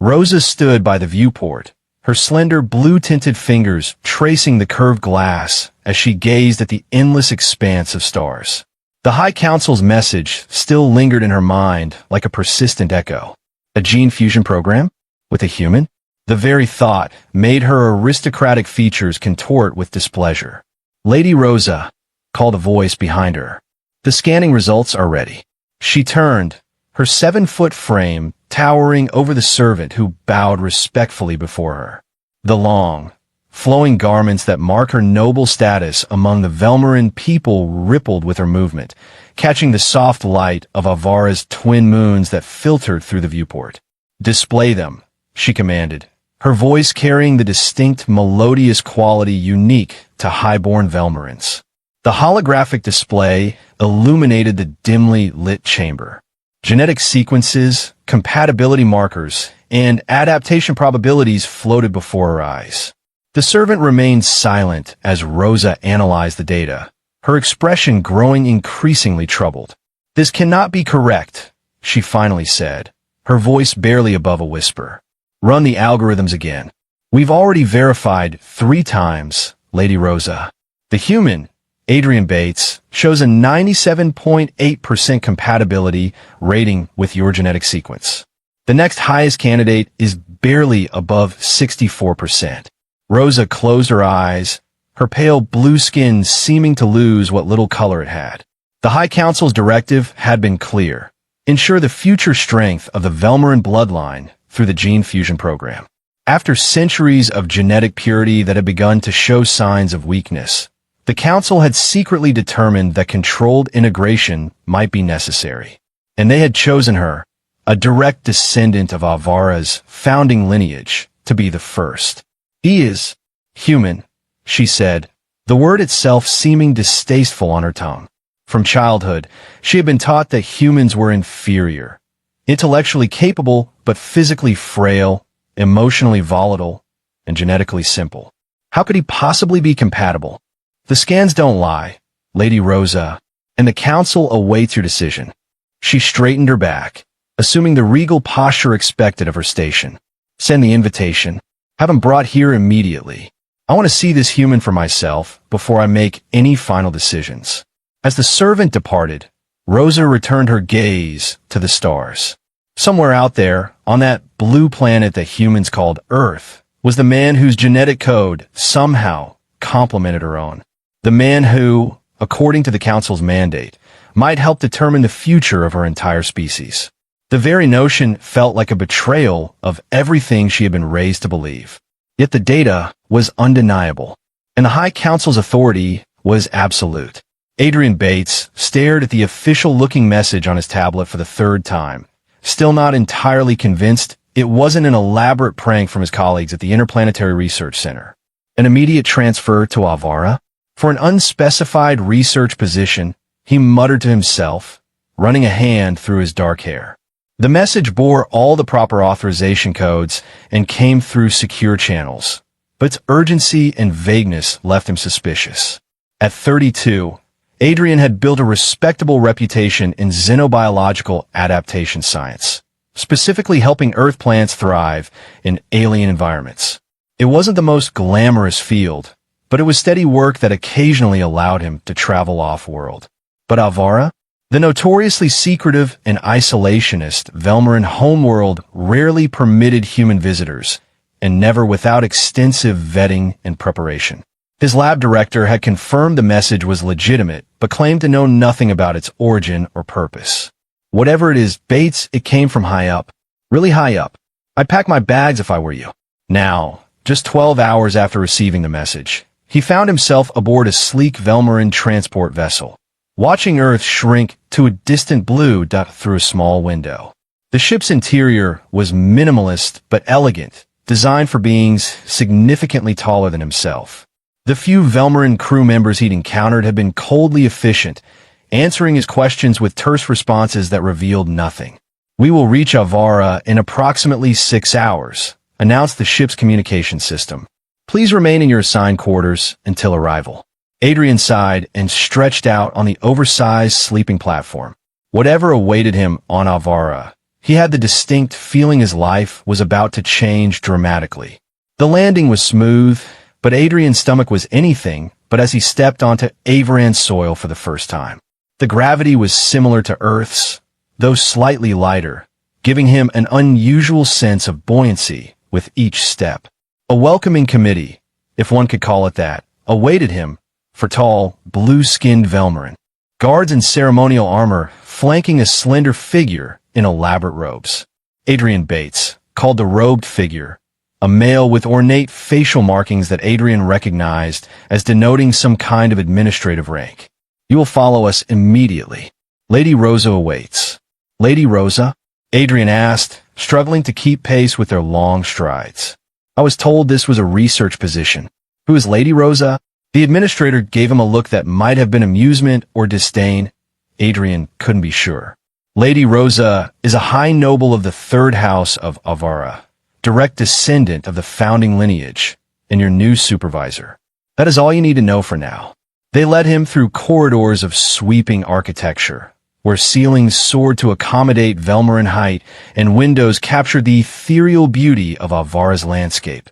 Rosa stood by the viewport, her slender blue-tinted fingers tracing the curved glass as she gazed at the endless expanse of stars. The High Council's message still lingered in her mind like a persistent echo. A gene fusion program? With a human? The very thought made her aristocratic features contort with displeasure. "Lady Rosa," called a voice behind her. "The scanning results are ready." She turned, her 7-foot frame towering over the servant who bowed respectfully before her. The long, flowing garments that mark her noble status among the Velmarin people rippled with her movement, catching the soft light of Avara's twin moons that filtered through the viewport. "Display them," she commanded, her voice carrying the distinct melodious quality unique to highborn Velmarins. The holographic display illuminated the dimly lit chamber. Genetic sequences, compatibility markers, and adaptation probabilities floated before her eyes. The servant remained silent as Rosa analyzed the data, her expression growing increasingly troubled. "This cannot be correct," she finally said, her voice barely above a whisper. "Run the algorithms again. We've already verified 3 times, Lady Rosa. The human, Adrian Bates, shows a 97.8% compatibility rating with your genetic sequence. The next highest candidate is barely above 64%. Rosa closed her eyes, her pale blue skin seeming to lose what little color it had. The High Council's directive had been clear. Ensure the future strength of the Velmarin bloodline through the gene fusion program. After centuries of genetic purity that had begun to show signs of weakness, the Council had secretly determined that controlled integration might be necessary. And they had chosen her, a direct descendant of Avara's founding lineage, to be the first. "He is human," she said, the word itself seeming distasteful on her tongue. From childhood, she had been taught that humans were inferior, intellectually capable but physically frail, emotionally volatile, and genetically simple. How could he possibly be compatible? "The scans don't lie, Lady Rosa, and the Council awaits your decision." She straightened her back, assuming the regal posture expected of her station. "Send the invitation. Have him brought here immediately. I want to see this human for myself before I make any final decisions." As the servant departed, Rosa returned her gaze to the stars. Somewhere out there, on that blue planet that humans called Earth, was the man whose genetic code somehow complemented her own. The man who, according to the Council's mandate, might help determine the future of her entire species. The very notion felt like a betrayal of everything she had been raised to believe. Yet the data was undeniable, and the High Council's authority was absolute. Adrian Bates stared at the official-looking message on his tablet for the 3rd time, still not entirely convinced it wasn't an elaborate prank from his colleagues at the Interplanetary Research Center. An immediate transfer to Avara? For an unspecified research position, he muttered to himself, running a hand through his dark hair. The message bore all the proper authorization codes and came through secure channels, but its urgency and vagueness left him suspicious. At 32, Adrian had built a respectable reputation in xenobiological adaptation science, specifically helping Earth plants thrive in alien environments. It wasn't the most glamorous field, but it was steady work that occasionally allowed him to travel off-world. But Avara? The notoriously secretive and isolationist Velmarin homeworld rarely permitted human visitors, and never without extensive vetting and preparation. His lab director had confirmed the message was legitimate, but claimed to know nothing about its origin or purpose. "Whatever it is, Bates, it came from high up. Really high up. I'd pack my bags if I were you." Now, just 12 hours after receiving the message, he found himself aboard a sleek Velmarin transport vessel, watching Earth shrink to a distant blue dot through a small window. The ship's interior was minimalist but elegant, designed for beings significantly taller than himself. The few Velmarin crew members he'd encountered had been coldly efficient, answering his questions with terse responses that revealed nothing. "We will reach Avara in approximately 6 hours," announced the ship's communication system. "Please remain in your assigned quarters until arrival." Adrian sighed and stretched out on the oversized sleeping platform. Whatever awaited him on Avara, He had the distinct feeling his life was about to change dramatically. The landing was smooth, but Adrian's stomach was anything but as he stepped onto Avaran soil for the first time. The gravity was similar to Earth's, though slightly lighter, giving him an unusual sense of buoyancy with each step. A welcoming committee, if one could call it that, awaited him for tall, blue-skinned Velmarin. Guards in ceremonial armor flanking a slender figure in elaborate robes. Adrian Bates, called the robed figure, a male with ornate facial markings that Adrian recognized as denoting some kind of administrative rank. You will follow us immediately. Lady Rosa awaits. Lady Rosa? Adrian asked, struggling to keep pace with their long strides. I was told this was a research position. Who is Lady Rosa? The administrator gave him a look that might have been amusement or disdain. Adrian couldn't be sure. Lady Rosa is a high noble of the third house of Avara, direct descendant of the founding lineage, and your new supervisor. That is all you need to know for now. They led him through corridors of sweeping architecture, where ceilings soared to accommodate Velmarin height and windows captured the ethereal beauty of Avara's landscape.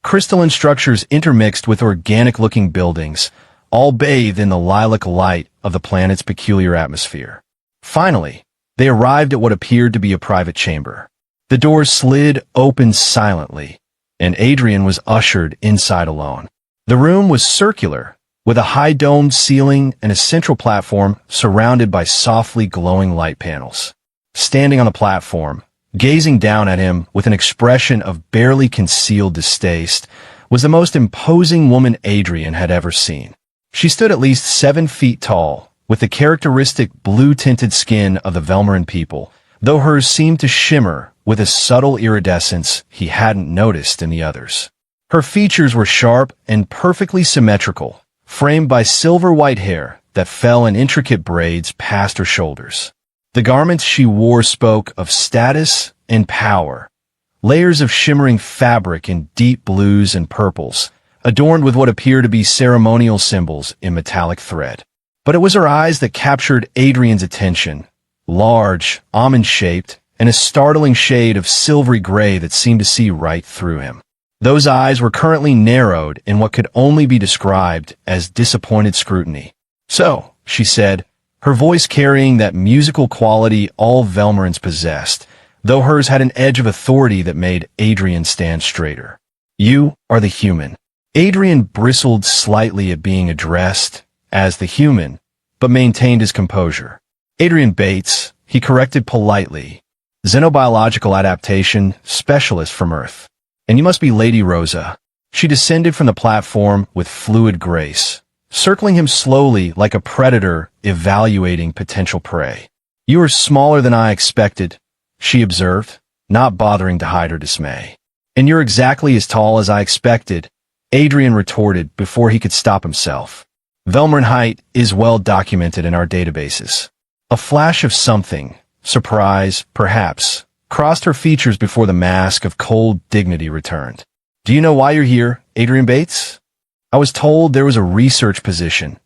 Crystalline structures intermixed with organic-looking buildings, all bathed in the lilac light of the planet's peculiar atmosphere. Finally, they arrived at what appeared to be a private chamber. The doors slid open silently, and Adrian was ushered inside alone. The room was circular, with a high-domed ceiling and a central platform surrounded by softly glowing light panels. Standing on the platform, gazing down at him with an expression of barely concealed distaste, was the most imposing woman Adrian had ever seen. She stood at least 7 feet tall, with the characteristic blue-tinted skin of the Velmarin people, though hers seemed to shimmer with a subtle iridescence he hadn't noticed in the others. Her features were sharp and perfectly symmetrical, framed by silver-white hair that fell in intricate braids past her shoulders. The garments she wore spoke of status and power, layers of shimmering fabric in deep blues and purples, adorned with what appeared to be ceremonial symbols in metallic thread. But it was her eyes that captured Adrian's attention, large, almond-shaped, and a startling shade of silvery gray that seemed to see right through him. Those eyes were currently narrowed in what could only be described as disappointed scrutiny. "So," she said, her voice carrying that musical quality all Velmarins possessed, though hers had an edge of authority that made Adrian stand straighter. "You are the human." Adrian bristled slightly at being addressed as the human, but maintained his composure. "Adrian Bates," he corrected politely, "xenobiological adaptation specialist from Earth. And you must be Lady Rosa." She descended from the platform with fluid grace, circling him slowly like a predator evaluating potential prey. "You are smaller than I expected," she observed, not bothering to hide her dismay. "And you're exactly as tall as I expected," Adrian retorted before he could stop himself. "Velmarin height is well documented in our databases." A flash of something, surprise, perhaps, crossed her features before the mask of cold dignity returned. "Do you know why you're here, Adrian Bates?" "I was told there was a research position."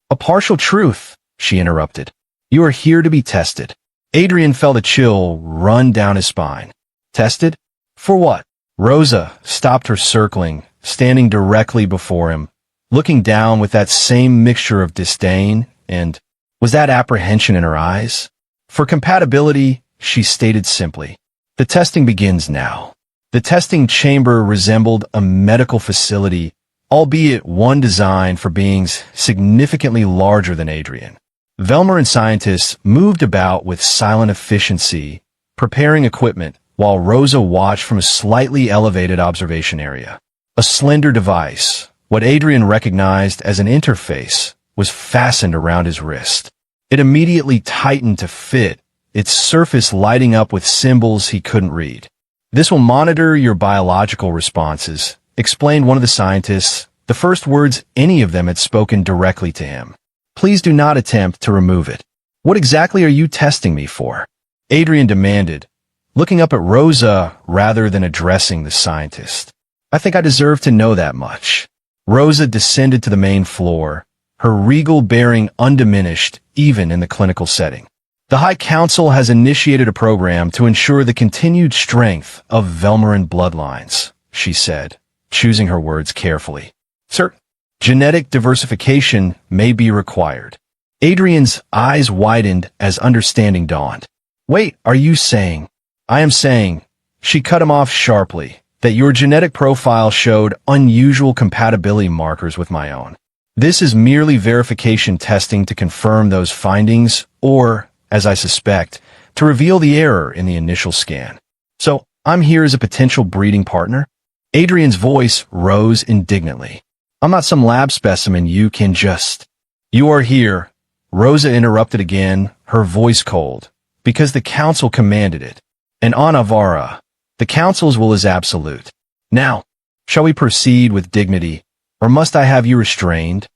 "A partial truth," she interrupted. "You are here to be tested." Adrian felt a chill run down his spine. "Tested? For what?" Rosa stopped her circling, standing directly before him, looking down with that same mixture of disdain and, was that apprehension in her eyes? "For compatibility," she stated simply. "The testing begins now." The testing chamber resembled a medical facility, albeit one designed for beings significantly larger than Adrian. Velmarin scientists moved about with silent efficiency, preparing equipment, while Rosa watched from a slightly elevated observation area. A slender device, what Adrian recognized as an interface, was fastened around his wrist. It immediately tightened to fit, its surface lighting up with symbols he couldn't read. "This will monitor your biological responses," explained one of the scientists, the first words any of them had spoken directly to him. "Please do not attempt to remove it." "What exactly are you testing me for?" Adrian demanded, looking up at Rosa rather than addressing the scientist. "I think I deserve to know that much." Rosa descended to the main floor, her regal bearing undiminished even in the clinical setting. The High Council has initiated a program to ensure the continued strength of Velmarin bloodlines, she said, choosing her words carefully. Sir, genetic diversification may be required. Adrian's eyes widened as understanding dawned. Wait, are you saying? I am saying, she cut him off sharply, that your genetic profile showed unusual compatibility markers with my own. This is merely verification testing to confirm those findings or, as I suspect, to reveal the error in the initial scan. So, I'm here as a potential breeding partner? Adrian's voice rose indignantly. I'm not some lab specimen you can just... You are here, Rosa interrupted again, her voice cold, because the council commanded it. And on Avara, the council's will is absolute. Now, shall we proceed with dignity, or must I have you restrained?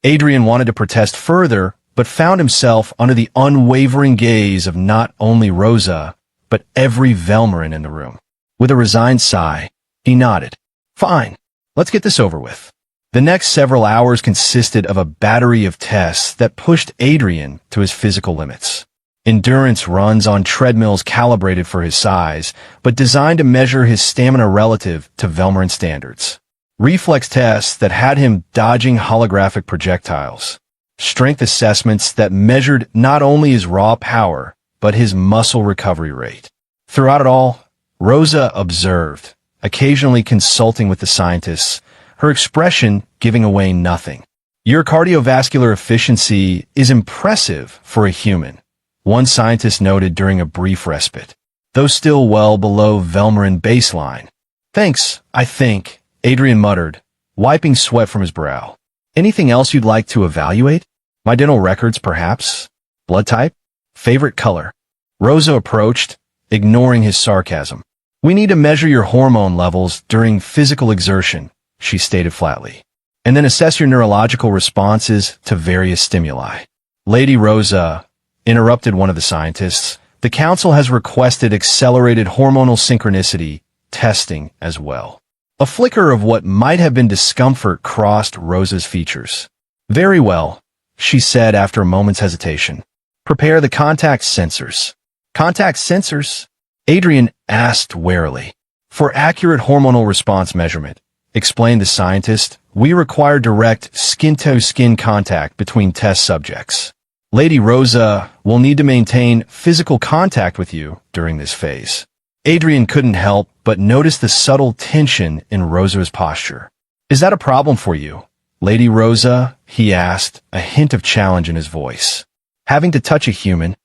Adrian wanted to protest further, but found himself under the unwavering gaze of not only Rosa, but every Velmarin in the room. With a resigned sigh, he nodded. Fine, let's get this over with. The next several hours consisted of a battery of tests that pushed Adrian to his physical limits. Endurance runs on treadmills calibrated for his size, but designed to measure his stamina relative to Velmarin standards. Reflex tests that had him dodging holographic projectiles. Strength assessments that measured not only his raw power, but his muscle recovery rate. Throughout it all, Rosa observed, occasionally consulting with the scientists, her expression giving away nothing. Your cardiovascular efficiency is impressive for a human, one scientist noted during a brief respite, though still well below Velmarin baseline. Thanks, I think, Adrian muttered, wiping sweat from his brow. Anything else you'd like to evaluate? My dental records, perhaps? Blood type? Favorite color? Rosa approached, ignoring his sarcasm. We need to measure your hormone levels during physical exertion, she stated flatly, and then assess your neurological responses to various stimuli. Lady Rosa, interrupted one of the scientists, the council has requested accelerated hormonal synchronicity testing as well. A flicker of what might have been discomfort crossed Rosa's features. Very well, she said after a moment's hesitation. Prepare the contact sensors. Contact sensors? Adrian asked warily. For accurate hormonal response measurement, explained the scientist, we require direct skin-to-skin contact between test subjects. Lady Rosa will need to maintain physical contact with you during this phase. Adrian couldn't help but notice the subtle tension in Rosa's posture. Is that a problem for you, Lady Rosa? He asked, a hint of challenge in his voice. Having to touch a human?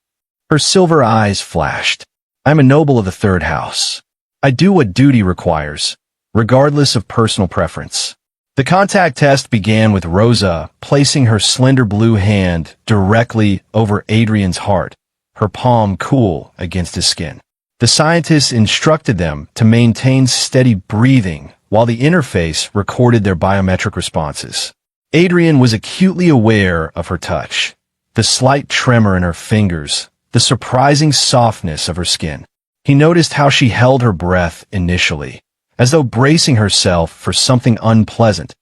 Her silver eyes flashed. I'm a noble of the third house. I do what duty requires, regardless of personal preference. The contact test began with Rosa placing her slender blue hand directly over Adrian's heart, her palm cool against his skin. The scientists instructed them to maintain steady breathing while the interface recorded their biometric responses. Adrian was acutely aware of her touch, the slight tremor in her fingers, the surprising softness of her skin. He noticed how she held her breath initially, as though bracing herself for something unpleasant,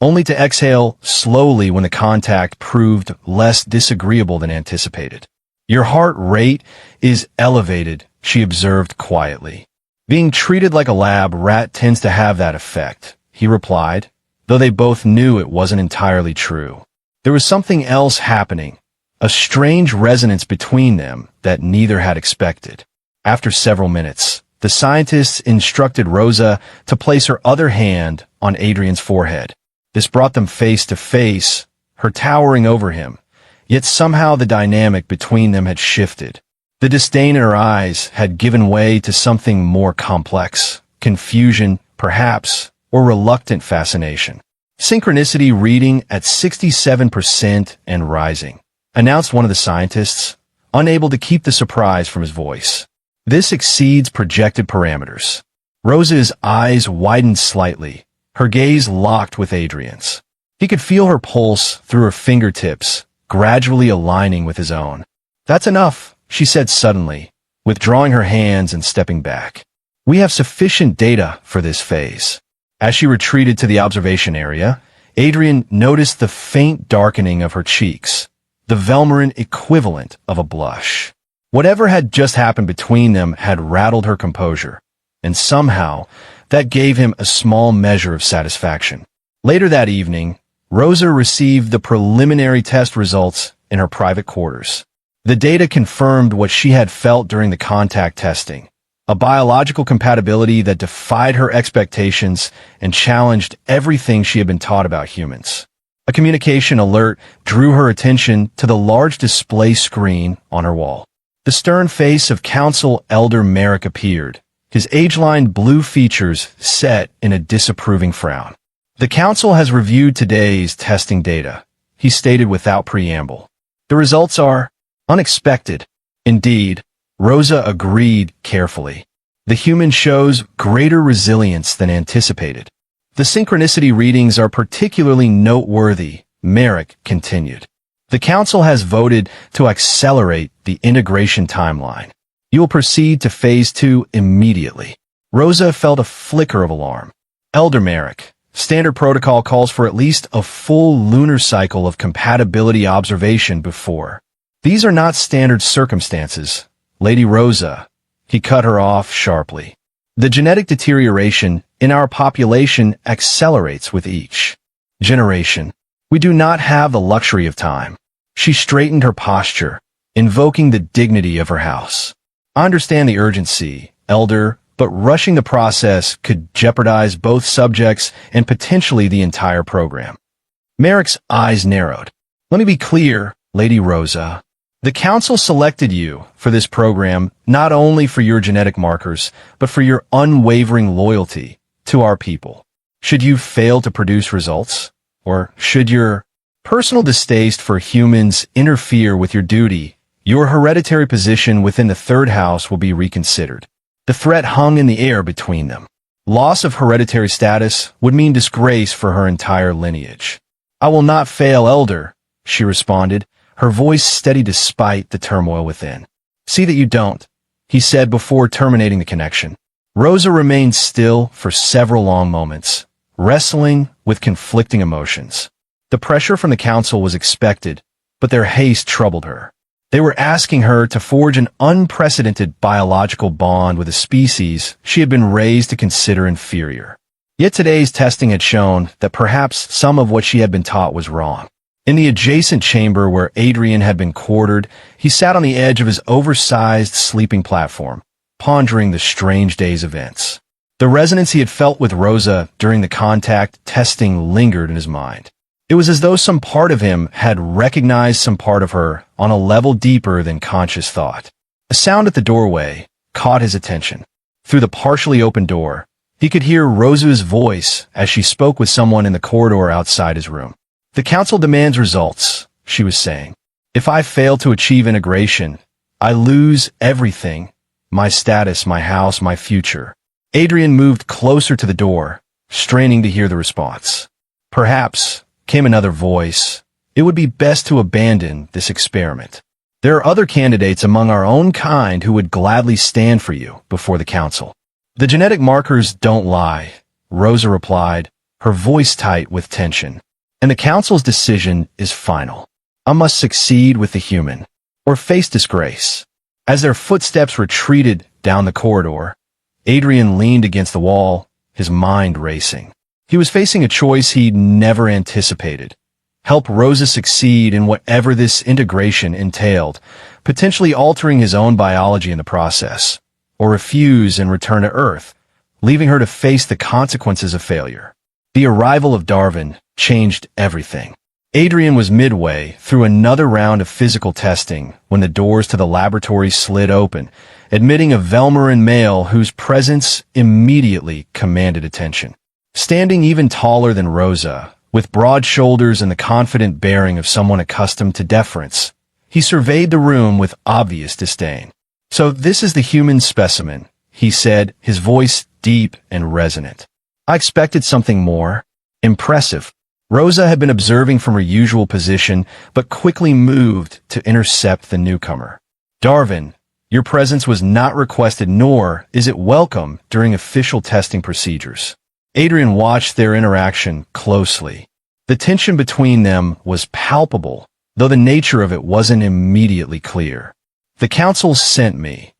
only to exhale slowly when the contact proved less disagreeable than anticipated. Your heart rate is elevated, she observed quietly. Being treated like a lab rat tends to have that effect, he replied, though they both knew it wasn't entirely true. There was something else happening, a strange resonance between them that neither had expected. After several minutes, the scientists instructed Rosa to place her other hand on Adrian's forehead. This brought them face to face, her towering over him, yet somehow the dynamic between them had shifted. The disdain in her eyes had given way to something more complex, confusion, perhaps, or reluctant fascination. Synchronicity reading at 67% and rising, announced one of the scientists, unable to keep the surprise from his voice. This exceeds projected parameters. Rosa's eyes widened slightly, her gaze locked with Adrian's. He could feel her pulse through her fingertips, gradually aligning with his own. That's enough, she said suddenly, withdrawing her hands and stepping back. We have sufficient data for this phase. As she retreated to the observation area, Adrian noticed the faint darkening of her cheeks, the Velmarin equivalent of a blush. Whatever had just happened between them had rattled her composure, and somehow that gave him a small measure of satisfaction. Later that evening, Rosa received the preliminary test results in her private quarters. The data confirmed what she had felt during the contact testing, a biological compatibility that defied her expectations and challenged everything she had been taught about humans. A communication alert drew her attention to the large display screen on her wall. The stern face of Council Elder Merrick appeared, his age-lined blue features set in a disapproving frown. The Council has reviewed today's testing data, he stated without preamble. The results are unexpected. Indeed, Rosa agreed carefully. The human shows greater resilience than anticipated. The synchronicity readings are particularly noteworthy, Merrick continued. The Council has voted to accelerate the integration timeline. You will proceed to Phase 2 immediately. Rosa felt a flicker of alarm. Elder Merrick, standard protocol calls for at least a full lunar cycle of compatibility observation before. These are not standard circumstances, Lady Rosa. He cut her off sharply. The genetic deterioration in our population accelerates with each generation. We do not have the luxury of time. She straightened her posture, invoking the dignity of her house. I understand the urgency, Elder, but rushing the process could jeopardize both subjects and potentially the entire program. Merrick's eyes narrowed. Let me be clear, Lady Rosa. The Council selected you for this program not only for your genetic markers, but for your unwavering loyalty to our people. Should you fail to produce results, or should your personal distaste for humans interfere with your duty, your hereditary position within the third house will be reconsidered. The threat hung in the air between them. Loss of hereditary status would mean disgrace for her entire lineage. I will not fail, Elder, she responded, her voice steady despite the turmoil within. See that you don't, he said before terminating the connection. Rosa remained still for several long moments, wrestling with conflicting emotions. The pressure from the Council was expected, but their haste troubled her. They were asking her to forge an unprecedented biological bond with a species she had been raised to consider inferior. Yet today's testing had shown that perhaps some of what she had been taught was wrong. In the adjacent chamber where Adrian had been quartered, he sat on the edge of his oversized sleeping platform, pondering the strange day's events. The resonance he had felt with Rosa during the contact testing lingered in his mind. It was as though some part of him had recognized some part of her on a level deeper than conscious thought. A sound at the doorway caught his attention. Through the partially open door, he could hear Rosa's voice as she spoke with someone in the corridor outside his room. The Council demands results, she was saying. If I fail to achieve integration, I lose everything. My status, my house, my future. Adrian moved closer to the door, straining to hear the response. Perhaps, came another voice, it would be best to abandon this experiment. There are other candidates among our own kind who would gladly stand for you before the Council. The genetic markers don't lie, Rosa replied, her voice tight with tension. And the Council's decision is final. I must succeed with the human, or face disgrace. As their footsteps retreated down the corridor, Adrian leaned against the wall, his mind racing. He was facing a choice he'd never anticipated. Help Rosa succeed in whatever this integration entailed, potentially altering his own biology in the process, or refuse and return to Earth, leaving her to face the consequences of failure. The arrival of Darwin changed everything. Adrian was midway through another round of physical testing when the doors to the laboratory slid open, admitting a Velmarin male whose presence immediately commanded attention. Standing even taller than Rosa, with broad shoulders and the confident bearing of someone accustomed to deference, he surveyed the room with obvious disdain. So this is the human specimen, he said, his voice deep and resonant. I expected something more. Impressive. Rosa had been observing from her usual position, but quickly moved to intercept the newcomer. Darwin, your presence was not requested, nor is it welcome during official testing procedures. Adrian watched their interaction closely. The tension between them was palpable, though the nature of it wasn't immediately clear. The council sent me,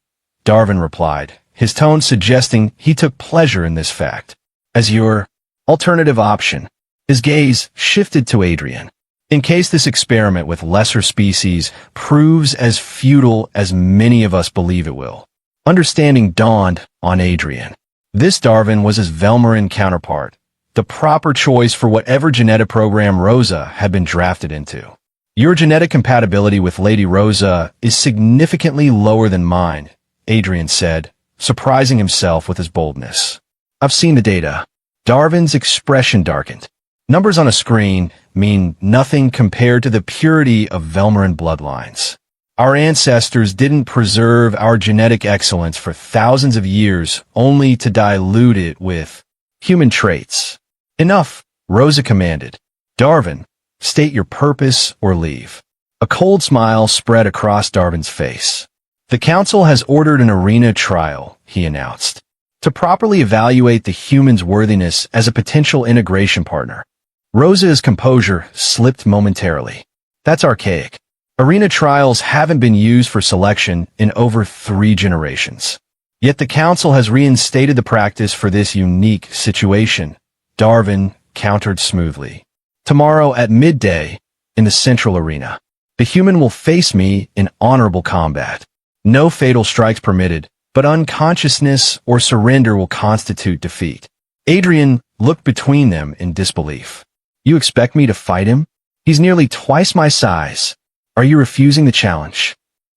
Darvin replied, his tone suggesting he took pleasure in this fact. As your alternative option. His gaze shifted to Adrian. In case this experiment with lesser species proves as futile as many of us believe it will. Understanding dawned on Adrian. This Darvin was his Velmarin counterpart, the proper choice for whatever genetic program Rosa had been drafted into. Your genetic compatibility with Lady Rosa is significantly lower than mine, Adrian said, surprising himself with his boldness. I've seen the data. Darvin's expression darkened. Numbers on a screen mean nothing compared to the purity of Velmarin bloodlines. Our ancestors didn't preserve our genetic excellence for thousands of years only to dilute it with human traits. Enough, Rosa commanded. Darvin, state your purpose or leave. A cold smile spread across Darvin's face. The council has ordered an arena trial, he announced, to properly evaluate the human's worthiness as a potential integration partner. Rosa's composure slipped momentarily. That's archaic. Arena trials haven't been used for selection in over 3 generations. Yet the council has reinstated the practice for this unique situation, Darvin countered smoothly. Tomorrow at midday, in the central arena, the human will face me in honorable combat. No fatal strikes permitted, but unconsciousness or surrender will constitute defeat. Adrian looked between them in disbelief. You expect me to fight him? He's nearly twice my size. Are you refusing the challenge?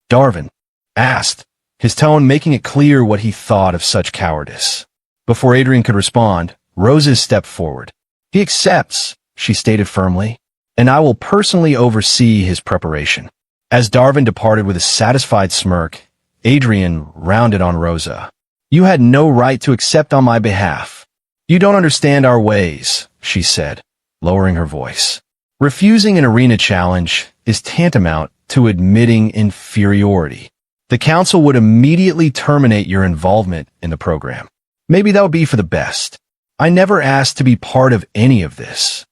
Darvin asked, his tone making it clear what he thought of such cowardice. Before Adrian could respond, Rosa stepped forward. He accepts, she stated firmly, and I will personally oversee his preparation. As Darvin departed with a satisfied smirk, Adrian rounded on Rosa. You had no right to accept on my behalf. You don't understand our ways, she said, lowering her voice. Refusing an arena challenge is tantamount to admitting inferiority. The council would immediately terminate your involvement in the program. Maybe that would be for the best. I never asked to be part of any of this.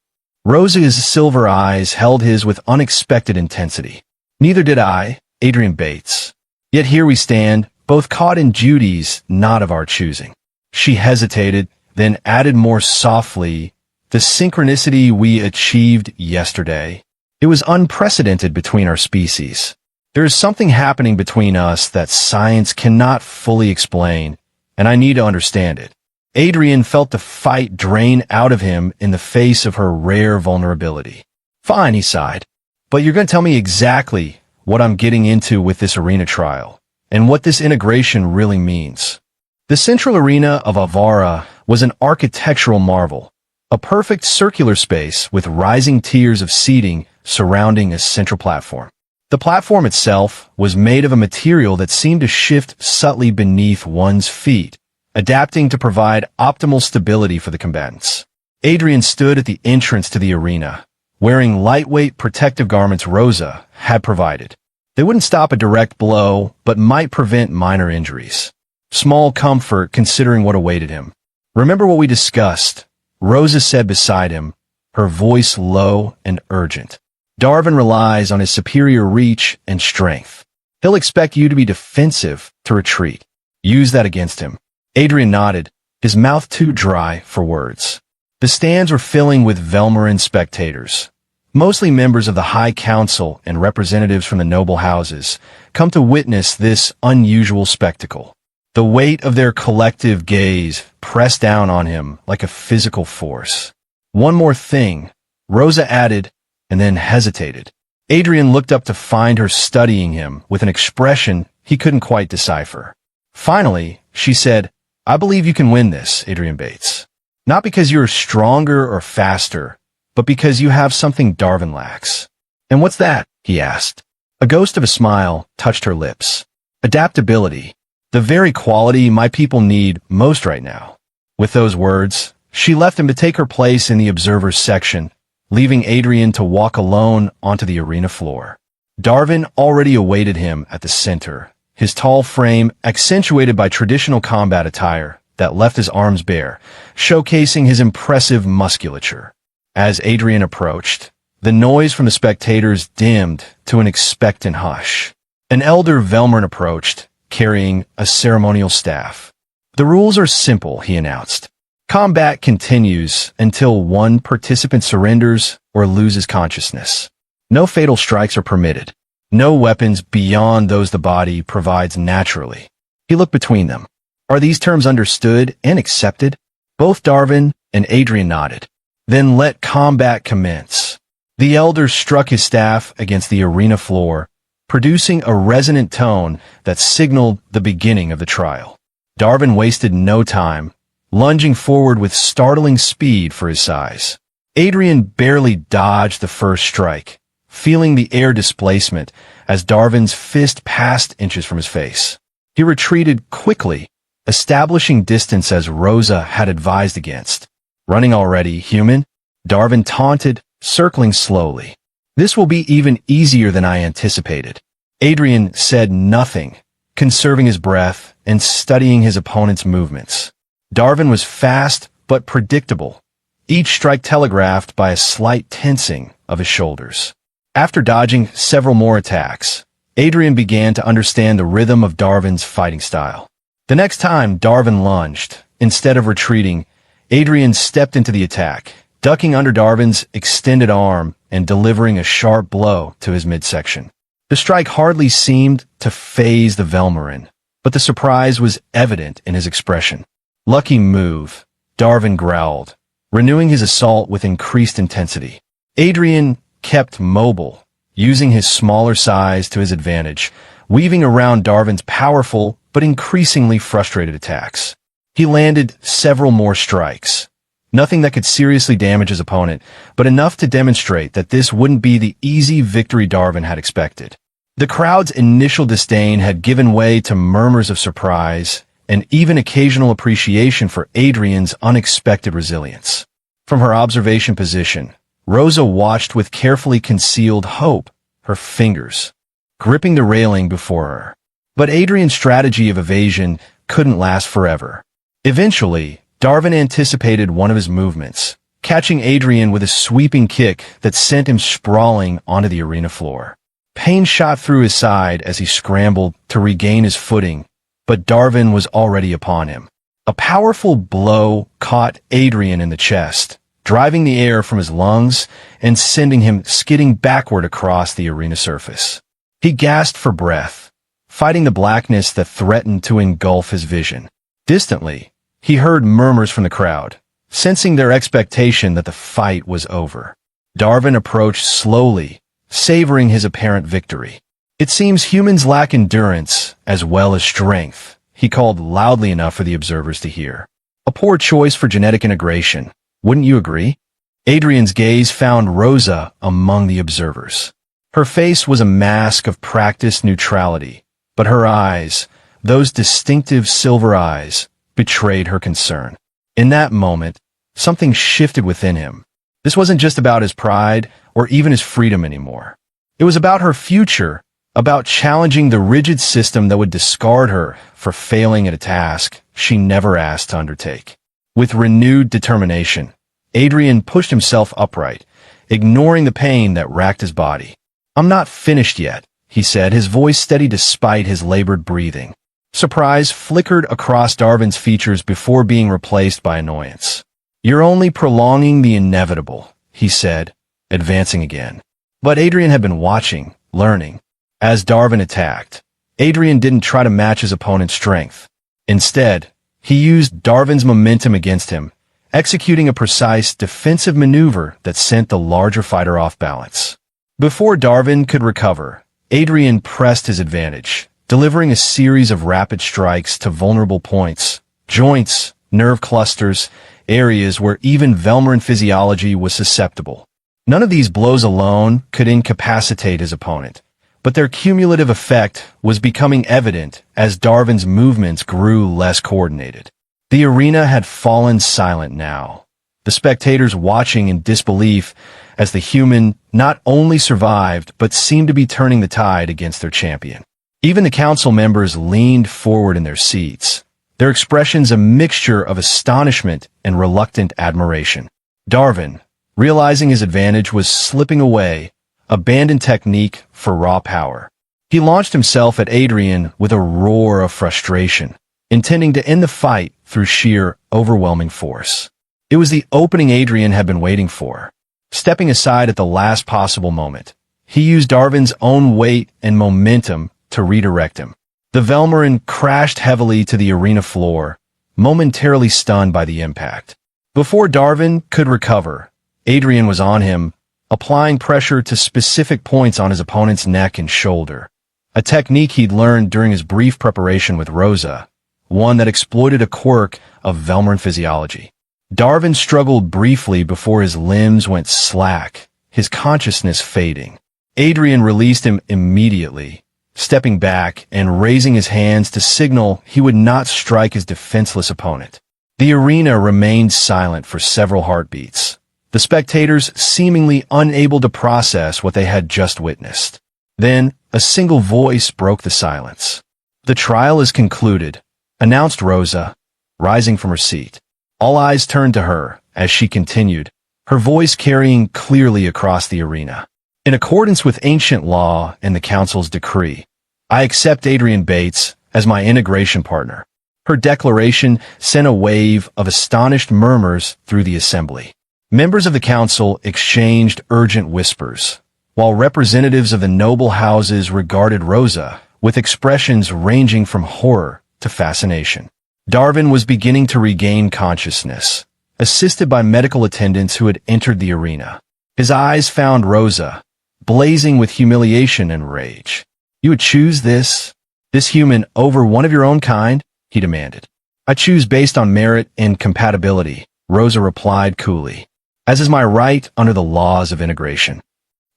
Rosa's silver eyes held his with unexpected intensity. Neither did I, Adrian Bates. Yet here we stand, both caught in Judy's not of our choosing. She hesitated, then added more softly, the synchronicity we achieved yesterday. It was unprecedented between our species. There is something happening between us that science cannot fully explain, and I need to understand it. Adrian felt the fight drain out of him in the face of her rare vulnerability. Fine, he sighed, but you're going to tell me exactly what I'm getting into with this arena trial, and what this integration really means. The central arena of Avara was an architectural marvel, a perfect circular space with rising tiers of seating surrounding a central platform. The platform itself was made of a material that seemed to shift subtly beneath one's feet, adapting to provide optimal stability for the combatants. Adrian stood at the entrance to the arena, wearing lightweight protective garments Rosa had provided. They wouldn't stop a direct blow, but might prevent minor injuries. Small comfort considering what awaited him. Remember what we discussed, Rosa said beside him, her voice low and urgent. Darvin relies on his superior reach and strength. He'll expect you to be defensive, to retreat. Use that against him. Adrian nodded, his mouth too dry for words. The stands were filling with Velmarin spectators, mostly members of the High Council and representatives from the noble houses, come to witness this unusual spectacle. The weight of their collective gaze pressed down on him like a physical force. One more thing, Rosa added, and then hesitated. Adrian looked up to find her studying him with an expression he couldn't quite decipher. Finally, she said, I believe you can win this, Adrian Bates. Not because you're stronger or faster, but because you have something Darvin lacks. And what's that? He asked. A ghost of a smile touched her lips. Adaptability. The very quality my people need most right now. With those words, she left him to take her place in the observers section, leaving Adrian to walk alone onto the arena floor. Darvin already awaited him at the center, his tall frame accentuated by traditional combat attire that left his arms bare, showcasing his impressive musculature. As Adrian approached, the noise from the spectators dimmed to an expectant hush. An elder Velmern approached, carrying a ceremonial staff. "The rules are simple," he announced. "Combat continues until one participant surrenders or loses consciousness. No fatal strikes are permitted. No weapons beyond those the body provides naturally." He looked between them. "Are these terms understood and accepted?" Both Darvin and Adrian nodded. "Then let combat commence." The elder struck his staff against the arena floor, producing a resonant tone that signaled the beginning of the trial. Darvin wasted no time, lunging forward with startling speed for his size. Adrian barely dodged the first strike, feeling the air displacement as Darvin's fist passed inches from his face. He retreated quickly, establishing distance as Rosa had advised against. "Running already, human?" Darvin taunted, circling slowly. "This will be even easier than I anticipated." Adrian said nothing, conserving his breath and studying his opponent's movements. Darvin was fast but predictable, each strike telegraphed by a slight tensing of his shoulders. After dodging several more attacks, Adrian began to understand the rhythm of Darvin's fighting style. The next time Darvin lunged, instead of retreating, Adrian stepped into the attack, ducking under Darvin's extended arm and delivering a sharp blow to his midsection. The strike hardly seemed to faze the Velmarin, but the surprise was evident in his expression. "Lucky move," Darvin growled, renewing his assault with increased intensity. Adrian kept mobile, using his smaller size to his advantage, weaving around Darvin's powerful but increasingly frustrated attacks. He landed several more strikes. Nothing that could seriously damage his opponent, but enough to demonstrate that this wouldn't be the easy victory Darvin had expected. The crowd's initial disdain had given way to murmurs of surprise and even occasional appreciation for Adrian's unexpected resilience. From her observation position, Rosa watched with carefully concealed hope, her fingers gripping the railing before her. But Adrian's strategy of evasion couldn't last forever. Eventually, Darvin anticipated one of his movements, catching Adrian with a sweeping kick that sent him sprawling onto the arena floor. Pain shot through his side as he scrambled to regain his footing, but Darvin was already upon him. A powerful blow caught Adrian in the chest, driving the air from his lungs and sending him skidding backward across the arena surface. He gasped for breath, fighting the blackness that threatened to engulf his vision. Distantly, he heard murmurs from the crowd, sensing their expectation that the fight was over. Darvin approached slowly, savoring his apparent victory. "It seems humans lack endurance as well as strength," he called loudly enough for the observers to hear. "A poor choice for genetic integration, wouldn't you agree?" Adrian's gaze found Rosa among the observers. Her face was a mask of practiced neutrality, but her eyes, those distinctive silver eyes, betrayed her concern. In that moment, something shifted within him. This wasn't just about his pride or even his freedom anymore. It was about her future, about challenging the rigid system that would discard her for failing at a task she never asked to undertake. With renewed determination, Adrian pushed himself upright, ignoring the pain that racked his body. "I'm not finished yet," he said, his voice steady despite his labored breathing. Surprise flickered across Darvin's features before being replaced by annoyance. "You're only prolonging the inevitable," he said, advancing again. But Adrian had been watching, learning. As Darvin attacked, Adrian didn't try to match his opponent's strength. Instead, he used Darvin's momentum against him, executing a precise defensive maneuver that sent the larger fighter off balance. Before Darvin could recover, Adrian pressed his advantage, delivering a series of rapid strikes to vulnerable points, joints, nerve clusters, areas where even Velmarin physiology was susceptible. None of these blows alone could incapacitate his opponent, but their cumulative effect was becoming evident as Darvin's movements grew less coordinated. The arena had fallen silent now, the spectators watching in disbelief as the human not only survived but seemed to be turning the tide against their champion. Even the council members leaned forward in their seats, their expressions a mixture of astonishment and reluctant admiration. Darvin, realizing his advantage was slipping away, abandoned technique for raw power. He launched himself at Adrian with a roar of frustration, intending to end the fight through sheer, overwhelming force. It was the opening Adrian had been waiting for. Stepping aside at the last possible moment, he used Darvin's own weight and momentum to redirect him. The Velmarin crashed heavily to the arena floor, momentarily stunned by the impact. Before Darvin could recover, Adrian was on him, applying pressure to specific points on his opponent's neck and shoulder, a technique he'd learned during his brief preparation with Rosa, one that exploited a quirk of Velmarin physiology. Darvin struggled briefly before his limbs went slack, his consciousness fading. Adrian released him immediately, stepping back and raising his hands to signal he would not strike his defenseless opponent. The arena remained silent for several heartbeats, the spectators seemingly unable to process what they had just witnessed. Then, a single voice broke the silence. "The trial is concluded," announced Rosa, rising from her seat. All eyes turned to her as she continued, her voice carrying clearly across the arena. "In accordance with ancient law and the Council's decree, I accept Adrian Bates as my integration partner." Her declaration sent a wave of astonished murmurs through the assembly. Members of the council exchanged urgent whispers, while representatives of the noble houses regarded Rosa with expressions ranging from horror to fascination. Darvin was beginning to regain consciousness, assisted by medical attendants who had entered the arena. His eyes found Rosa, blazing with humiliation and rage. "You would choose this human over one of your own kind?" he demanded. "I choose based on merit and compatibility," Rosa replied coolly, "as is my right under the laws of integration."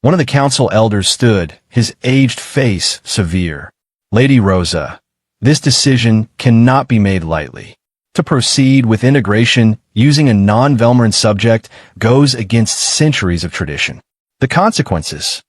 One of the council elders stood, his aged face severe. "Lady Rosa, this decision cannot be made lightly. To proceed with integration using a non-Velmarin subject goes against centuries of tradition. The consequences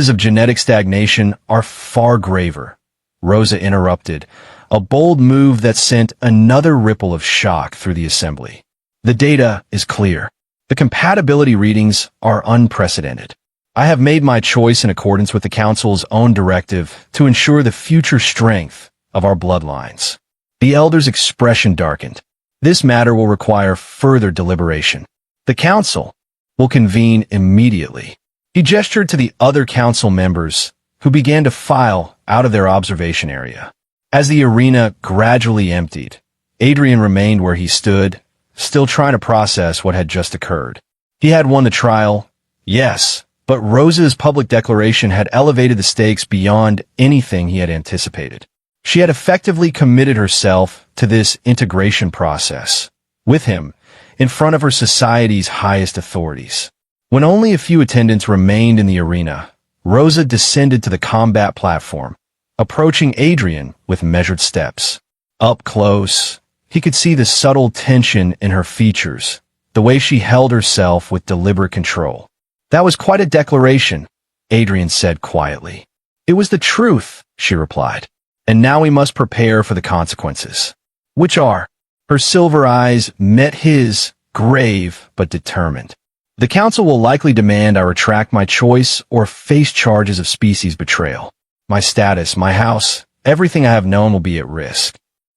of genetic stagnation are far graver," Rosa interrupted, a bold move that sent another ripple of shock through the assembly. "The data is clear. The compatibility readings are unprecedented. I have made my choice in accordance with the Council's own directive to ensure the future strength of our bloodlines." The elder's expression darkened. "This matter will require further deliberation. The Council will convene immediately." He gestured to the other council members, who began to file out of their observation area. As the arena gradually emptied, Adrian remained where he stood, still trying to process what had just occurred. He had won the trial, yes, but Rosa's public declaration had elevated the stakes beyond anything he had anticipated. She had effectively committed herself to this integration process, with him, in front of her society's highest authorities. When only a few attendants remained in the arena, Rosa descended to the combat platform, approaching Adrian with measured steps. Up close, he could see the subtle tension in her features, the way she held herself with deliberate control. "That was quite a declaration," Adrian said quietly. "It was the truth," she replied. "And now we must prepare for the consequences." "Which are?" Her silver eyes met his, grave but determined. "The Council will likely demand I retract my choice or face charges of species betrayal. My status, my house, everything I have known will be at risk."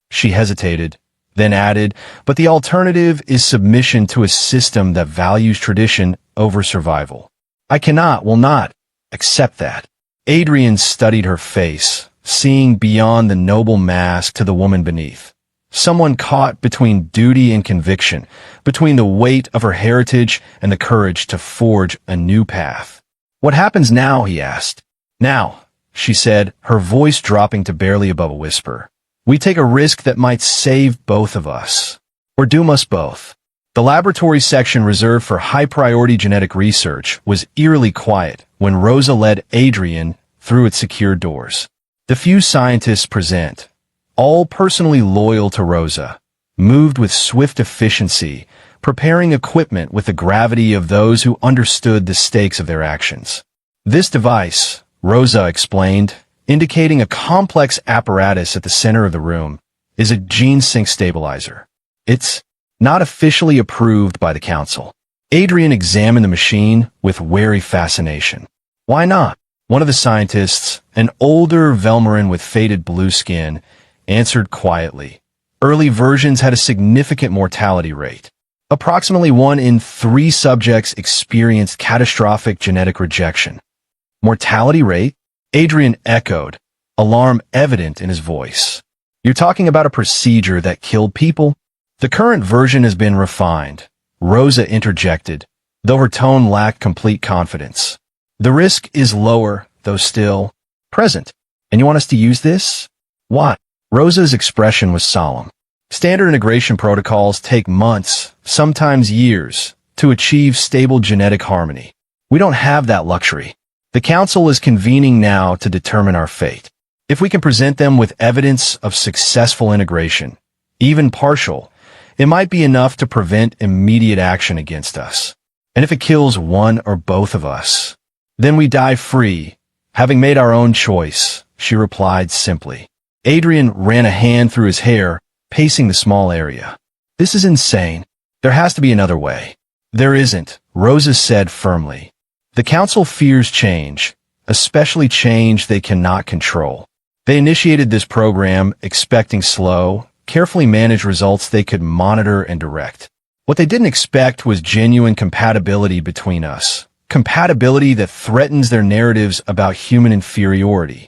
She hesitated, then added, "But the alternative is submission to a system that values tradition over survival. I will not, accept that." Adrian studied her face, seeing beyond the noble mask to the woman beneath. Someone caught between duty and conviction, between the weight of her heritage and the courage to forge a new path. "What happens now?" he asked. "Now," she said, her voice dropping to barely above a whisper, "we take a risk that might save both of us, or doom us both." The laboratory section reserved for high-priority genetic research was eerily quiet when Rosa led Adrian through its secured doors. The few scientists present, all personally loyal to Rosa, moved with swift efficiency, preparing equipment with the gravity of those who understood the stakes of their actions. "This device," Rosa explained, indicating a complex apparatus at the center of the room, "is a gene sync stabilizer. It's not officially approved by the Council." Adrian examined the machine with wary fascination. "Why not?" One of the scientists, an older Velmarin with faded blue skin, answered quietly. Early versions had a significant mortality rate. Approximately 1 in 3 subjects experienced catastrophic genetic rejection. Mortality rate? Adrian echoed, alarm evident in his voice. You're talking about a procedure that killed people? The current version has been refined, Rosa interjected, though her tone lacked complete confidence. The risk is lower, though still present. And you want us to use this? Why? Rosa's expression was solemn. Standard integration protocols take months, sometimes years, to achieve stable genetic harmony. We don't have that luxury. The Council is convening now to determine our fate. If we can present them with evidence of successful integration, even partial, it might be enough to prevent immediate action against us. And if it kills one or both of us, then we die free, having made our own choice, she replied simply. Adrian ran a hand through his hair, pacing the small area. This is insane. There has to be another way. There isn't, Rosa said firmly. The Council fears change, especially change they cannot control. They initiated this program expecting slow, carefully managed results they could monitor and direct. What they didn't expect was genuine compatibility between us. Compatibility that threatens their narratives about human inferiority.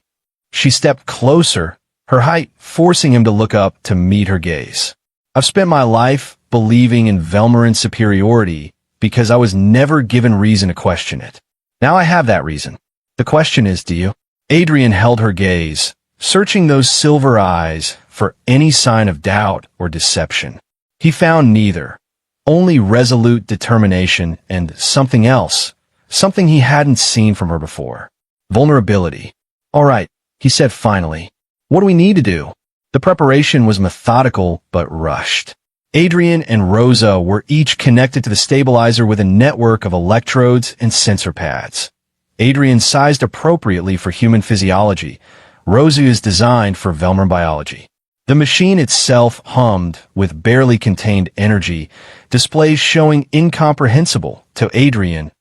She stepped closer, her height forcing him to look up to meet her gaze. I've spent my life believing in Velmarin's superiority because I was never given reason to question it. Now I have that reason. The question is, do you? Adrian held her gaze, searching those silver eyes for any sign of doubt or deception. He found neither. Only resolute determination and something else, something he hadn't seen from her before. Vulnerability. All right, he said finally. What do we need to do? The preparation was methodical but rushed. Adrian and Rosa were each connected to the stabilizer with a network of electrodes and sensor pads. Adrian sized appropriately for human physiology. Rosa is designed for Velmarin biology. The machine itself hummed with barely contained energy, displays showing incomprehensible to Adrian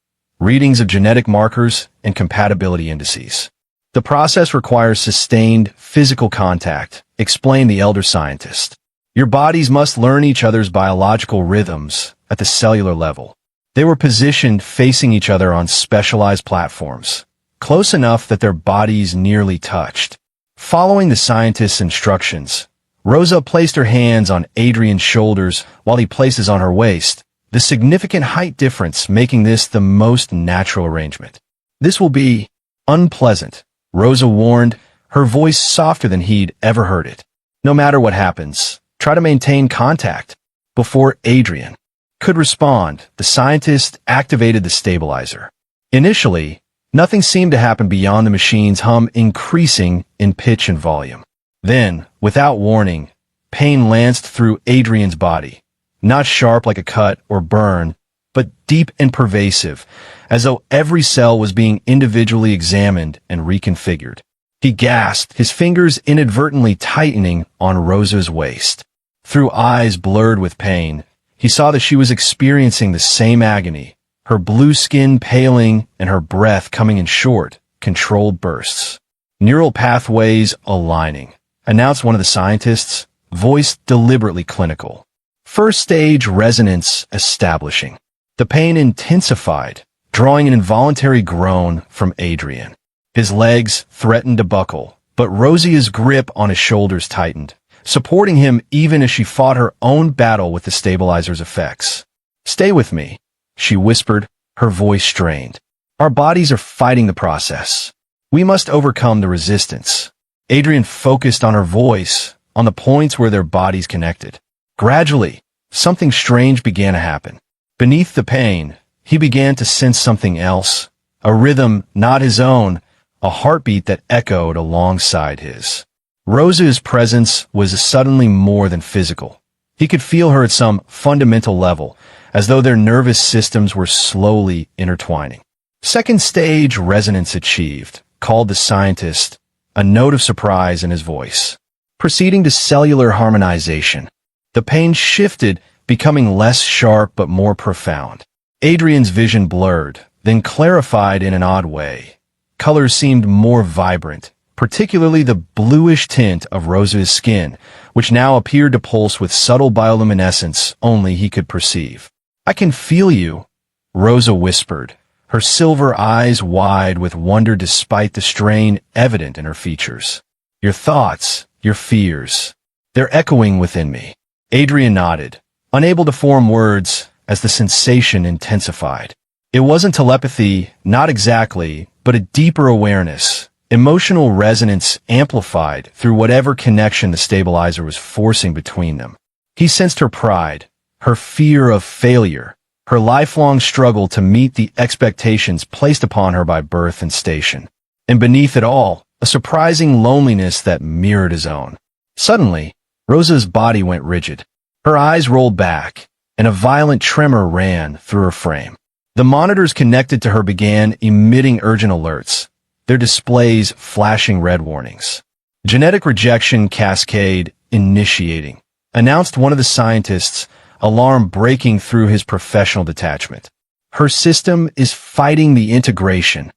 readings of genetic markers and compatibility indices. The process requires sustained physical contact, explained the elder scientist. Your bodies must learn each other's biological rhythms at the cellular level. They were positioned facing each other on specialized platforms, close enough that their bodies nearly touched. Following the scientist's instructions, Rosa placed her hands on Adrian's shoulders while he places on her waist, the significant height difference making this the most natural arrangement. This will be unpleasant, Rosa warned, her voice softer than he'd ever heard it. No matter what happens, try to maintain contact. Before Adrian could respond, the scientist activated the stabilizer. Initially, nothing seemed to happen beyond the machine's hum increasing in pitch and volume. Then, without warning, pain lanced through Adrian's body, not sharp like a cut or burn, but deep and pervasive, as though every cell was being individually examined and reconfigured. He gasped, his fingers inadvertently tightening on Rosa's waist. Through eyes blurred with pain, he saw that she was experiencing the same agony, her blue skin paling and her breath coming in short, controlled bursts. Neural pathways aligning, announced one of the scientists, voice deliberately clinical. First stage resonance establishing. The pain intensified, drawing an involuntary groan from Adrian. His legs threatened to buckle, but Rosia's grip on his shoulders tightened, supporting him even as she fought her own battle with the stabilizer's effects. Stay with me, she whispered, her voice strained. Our bodies are fighting the process. We must overcome the resistance. Adrian focused on her voice, on the points where their bodies connected. Gradually, something strange began to happen. Beneath the pain, he began to sense something else, a rhythm not his own, a heartbeat that echoed alongside his. Rosa's presence was suddenly more than physical. He could feel her at some fundamental level, as though their nervous systems were slowly intertwining. Second stage resonance achieved, called the scientist, a note of surprise in his voice. Proceeding to cellular harmonization. The pain shifted, becoming less sharp but more profound. Adrian's vision blurred, then clarified in an odd way. colors seemed more vibrant, particularly the bluish tint of Rosa's skin, which now appeared to pulse with subtle bioluminescence only he could perceive. "I can feel you," Rosa whispered, her silver eyes wide with wonder despite the strain evident in her features. "Your thoughts, your fears, they're echoing within me." Adrian nodded, unable to form words as the sensation intensified. It wasn't telepathy, not exactly, but a deeper awareness, emotional resonance amplified through whatever connection the stabilizer was forcing between them. He sensed her pride, her fear of failure, her lifelong struggle to meet the expectations placed upon her by birth and station. And beneath it all, a surprising loneliness that mirrored his own. Suddenly, Rosa's body went rigid. Her eyes rolled back, and a violent tremor ran through her frame. The monitors connected to her began emitting urgent alerts, their displays flashing red warnings. "Genetic rejection cascade initiating," announced one of the scientists, alarm breaking through his professional detachment. "Her system is fighting the integration."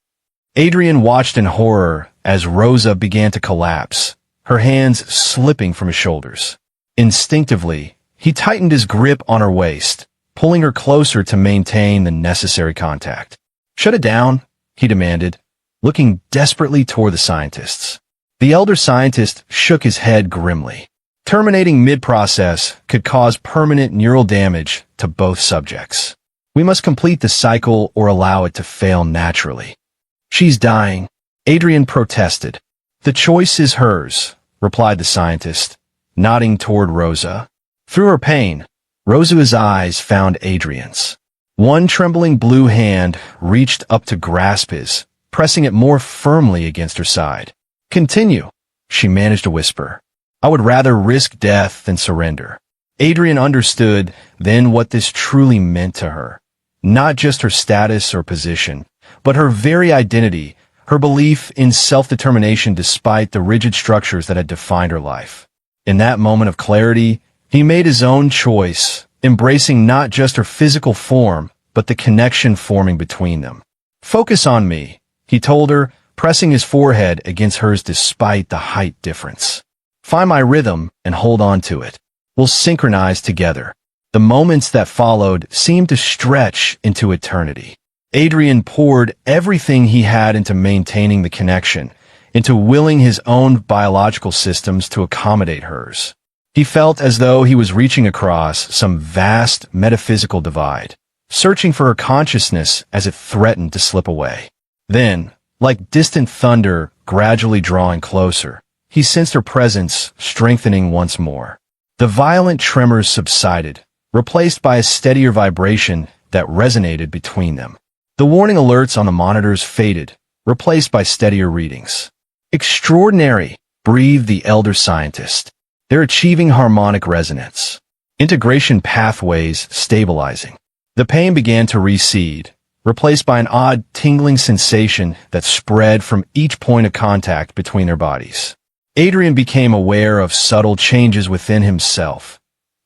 Adrian watched in horror as Rosa began to collapse, her hands slipping from his shoulders. Instinctively, he tightened his grip on her waist, pulling her closer to maintain the necessary contact. "Shut it down," he demanded, looking desperately toward the scientists. The elder scientist shook his head grimly. Terminating mid-process could cause permanent neural damage to both subjects. "We must complete the cycle or allow it to fail naturally." "She's dying," Adrian protested. "The choice is hers," replied the scientist, nodding toward Rosa. Through her pain, Rosa's eyes found Adrian's. One trembling blue hand reached up to grasp his, pressing it more firmly against her side. "Continue," she managed to whisper. "I would rather risk death than surrender." Adrian understood then what this truly meant to her. Not just her status or position, but her very identity, her belief in self-determination despite the rigid structures that had defined her life. In that moment of clarity, he made his own choice, embracing not just her physical form, but the connection forming between them. "Focus on me," he told her, pressing his forehead against hers despite the height difference. "Find my rhythm and hold on to it. We'll synchronize together." The moments that followed seemed to stretch into eternity. Adrian poured everything he had into maintaining the connection, into willing his own biological systems to accommodate hers. He felt as though he was reaching across some vast metaphysical divide, searching for her consciousness as it threatened to slip away. Then, like distant thunder gradually drawing closer, he sensed her presence strengthening once more. The violent tremors subsided, replaced by a steadier vibration that resonated between them. The warning alerts on the monitors faded, replaced by steadier readings. "Extraordinary," breathed the elder scientist. "They're achieving harmonic resonance. Integration pathways stabilizing." The pain began to recede, replaced by an odd tingling sensation that spread from each point of contact between their bodies. Adrian became aware of subtle changes within himself.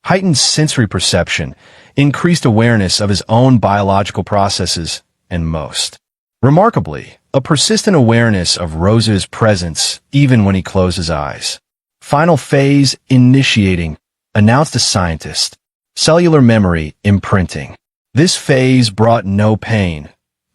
Heightened sensory perception, increased awareness of his own biological processes, and most remarkably, a persistent awareness of Rosa's presence even when he closed his eyes. "Final phase initiating," announced a scientist. "Cellular memory imprinting." This phase brought no pain,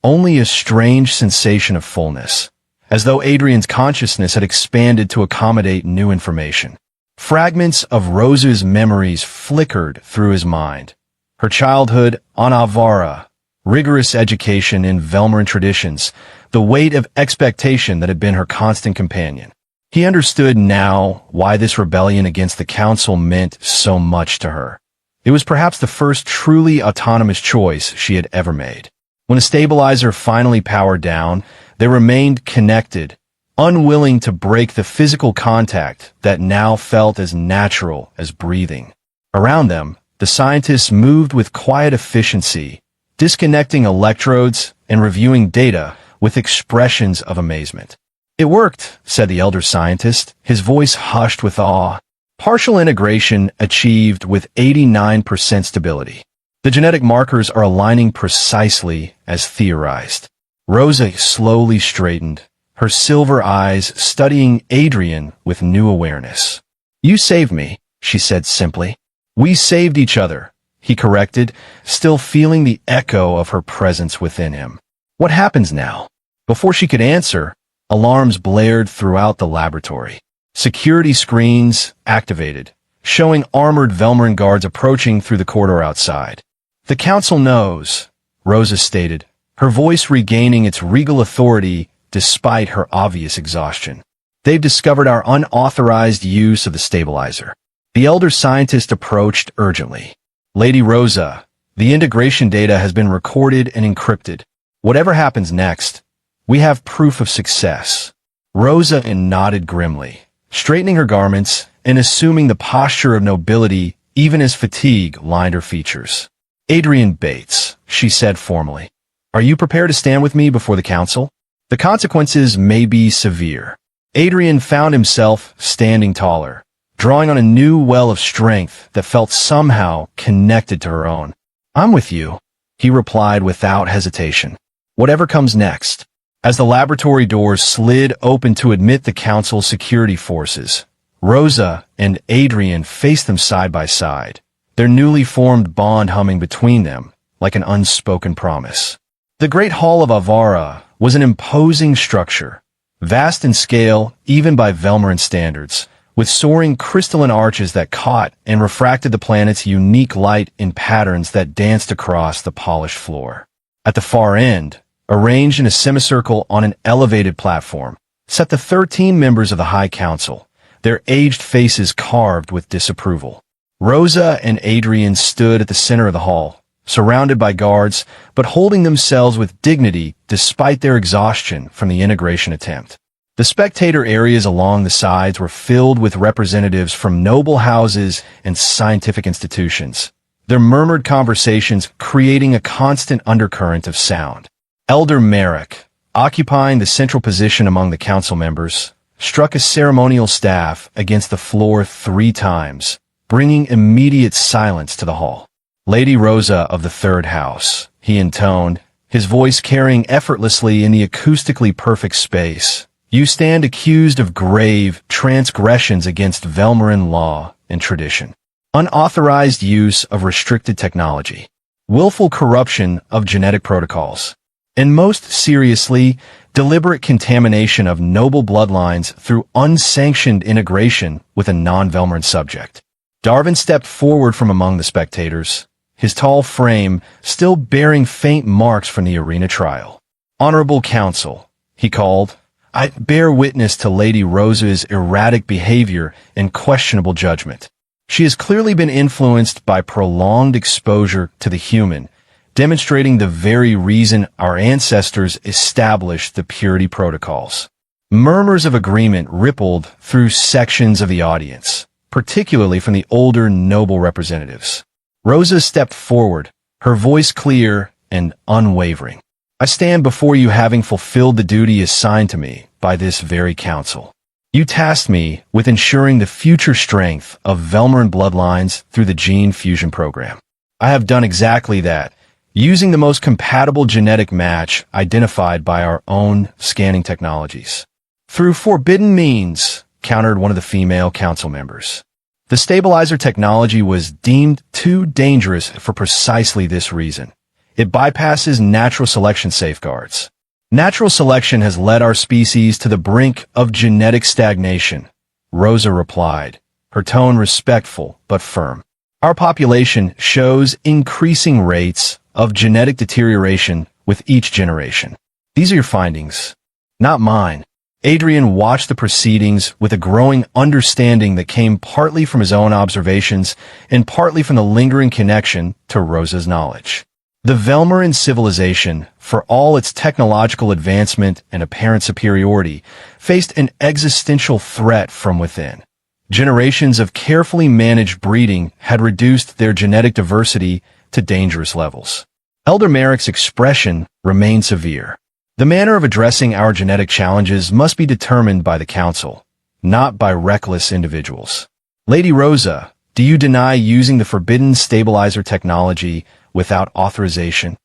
only a strange sensation of fullness, as though Adrian's consciousness had expanded to accommodate new information. Fragments of Rosa's memories flickered through his mind. Her childhood on Avara, rigorous education in Velmarin traditions, the weight of expectation that had been her constant companion. He understood now why this rebellion against the council meant so much to her. It was perhaps the first truly autonomous choice she had ever made. When a stabilizer finally powered down, they remained connected, unwilling to break the physical contact that now felt as natural as breathing. Around them, the scientists moved with quiet efficiency, disconnecting electrodes and reviewing data with expressions of amazement. "It worked," said the elder scientist, his voice hushed with awe. "Partial integration achieved with 89% stability. The genetic markers are aligning precisely as theorized." Rosa slowly straightened, her silver eyes studying Adrian with new awareness. "You saved me," she said simply. "We saved each other," he corrected, still feeling the echo of her presence within him. "What happens now?" Before she could answer, alarms blared throughout the laboratory. Security screens activated, showing armored Velmarin guards approaching through the corridor outside. "The Council knows," Rosa stated, her voice regaining its regal authority despite her obvious exhaustion. "They've discovered our unauthorized use of the stabilizer." The elder scientist approached urgently. "Lady Rosa, the integration data has been recorded and encrypted. Whatever happens next, we have proof of success." Rosa nodded grimly, straightening her garments and assuming the posture of nobility even as fatigue lined her features. "Adrian Bates," she said formally, "are you prepared to stand with me before the Council? The consequences may be severe." Adrian found himself standing taller, drawing on a new well of strength that felt somehow connected to her own. "I'm with you," he replied without hesitation. "Whatever comes next." As the laboratory doors slid open to admit the Council's security forces, Rosa and Adrian faced them side by side, their newly formed bond humming between them like an unspoken promise. The Great Hall of Avara was an imposing structure, vast in scale even by Velmarin standards, with soaring crystalline arches that caught and refracted the planet's unique light in patterns that danced across the polished floor. At the far end, arranged in a semicircle on an elevated platform, sat the 13 members of the High Council, their aged faces carved with disapproval. Rosa and Adrian stood at the center of the hall, surrounded by guards, but holding themselves with dignity despite their exhaustion from the integration attempt. The spectator areas along the sides were filled with representatives from noble houses and scientific institutions, their murmured conversations creating a constant undercurrent of sound. Elder Merrick, occupying the central position among the council members, struck a ceremonial staff against the floor 3 times, bringing immediate silence to the hall. "Lady Rosa of the Third House," he intoned, his voice carrying effortlessly in the acoustically perfect space. "You stand accused of grave transgressions against Velmarin law and tradition. Unauthorized use of restricted technology. Willful corruption of genetic protocols. And most seriously, deliberate contamination of noble bloodlines through unsanctioned integration with a non-Velmarin subject." Darvin stepped forward from among the spectators, his tall frame still bearing faint marks from the arena trial. "Honorable Council," he called, "I bear witness to Lady Rosa's erratic behavior and questionable judgment. She has clearly been influenced by prolonged exposure to the human, demonstrating the very reason our ancestors established the purity protocols." Murmurs of agreement rippled through sections of the audience, particularly from the older noble representatives. Rosa stepped forward, her voice clear and unwavering. "I stand before you having fulfilled the duty assigned to me by this very council. You tasked me with ensuring the future strength of Velmarin bloodlines through the gene fusion program. I have done exactly that, using the most compatible genetic match identified by our own scanning technologies. Through forbidden means," countered one of the female council members. "The stabilizer technology was deemed too dangerous for precisely this reason. It bypasses natural selection safeguards. Natural selection has led our species to the brink of genetic stagnation," Rosa replied, her tone respectful but firm. "Our population shows increasing rates of genetic deterioration with each generation. These are your findings, not mine." Adrian watched the proceedings with a growing understanding that came partly from his own observations and partly from the lingering connection to Rosa's knowledge. The Velmarin civilization, for all its technological advancement and apparent superiority, faced an existential threat from within. Generations of carefully managed breeding had reduced their genetic diversity to dangerous levels. Elder Merrick's expression remained severe. "The manner of addressing our genetic challenges must be determined by the Council, not by reckless individuals. Lady Rosa, do you deny using the forbidden stabilizer technology without authorization?"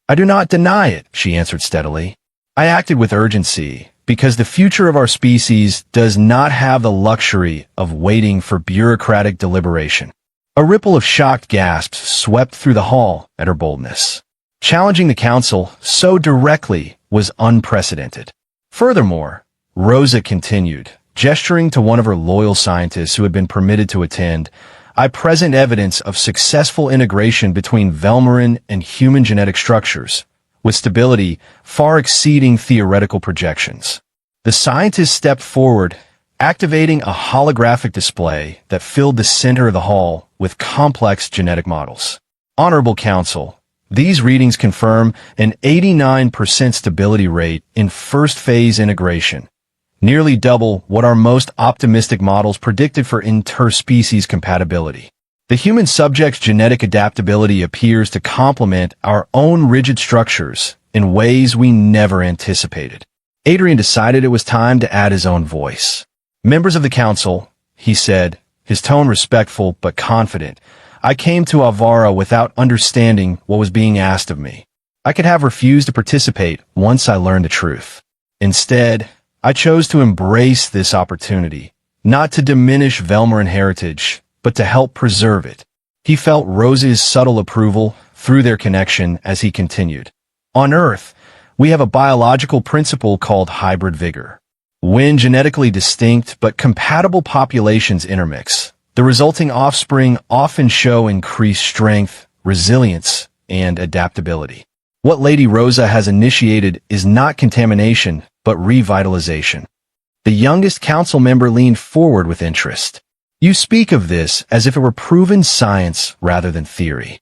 "I do not deny it," she answered steadily. "I acted with urgency Because the future of our species does not have the luxury of waiting for bureaucratic deliberation. A ripple of shocked gasps swept through the hall at her boldness. Challenging the council so directly was unprecedented. Furthermore, Rosa continued, gesturing to one of her loyal scientists who had been permitted to attend, I present evidence of successful integration between Velmarin and human genetic structures, with stability far exceeding theoretical projections. The scientist stepped forward, activating a holographic display that filled the center of the hall with complex genetic models. Honorable Council, these readings confirm an 89% stability rate in first-phase integration, nearly double what our most optimistic models predicted for interspecies compatibility. The human subject's genetic adaptability appears to complement our own rigid structures in ways we never anticipated. Adrian decided it was time to add his own voice. Members of the council, he said, his tone respectful but confident, I came to Avara without understanding what was being asked of me. I could have refused to participate once I learned the truth. Instead, I chose to embrace this opportunity, not to diminish Velmarin heritage, but to help preserve it. He felt Rose's subtle approval through their connection as he continued. On Earth, we have a biological principle called hybrid vigor. When genetically distinct but compatible populations intermix, the resulting offspring often show increased strength, resilience, and adaptability. What Lady Rosa has initiated is not contamination, but revitalization. The youngest council member leaned forward with interest. You speak of this as if it were proven science rather than theory.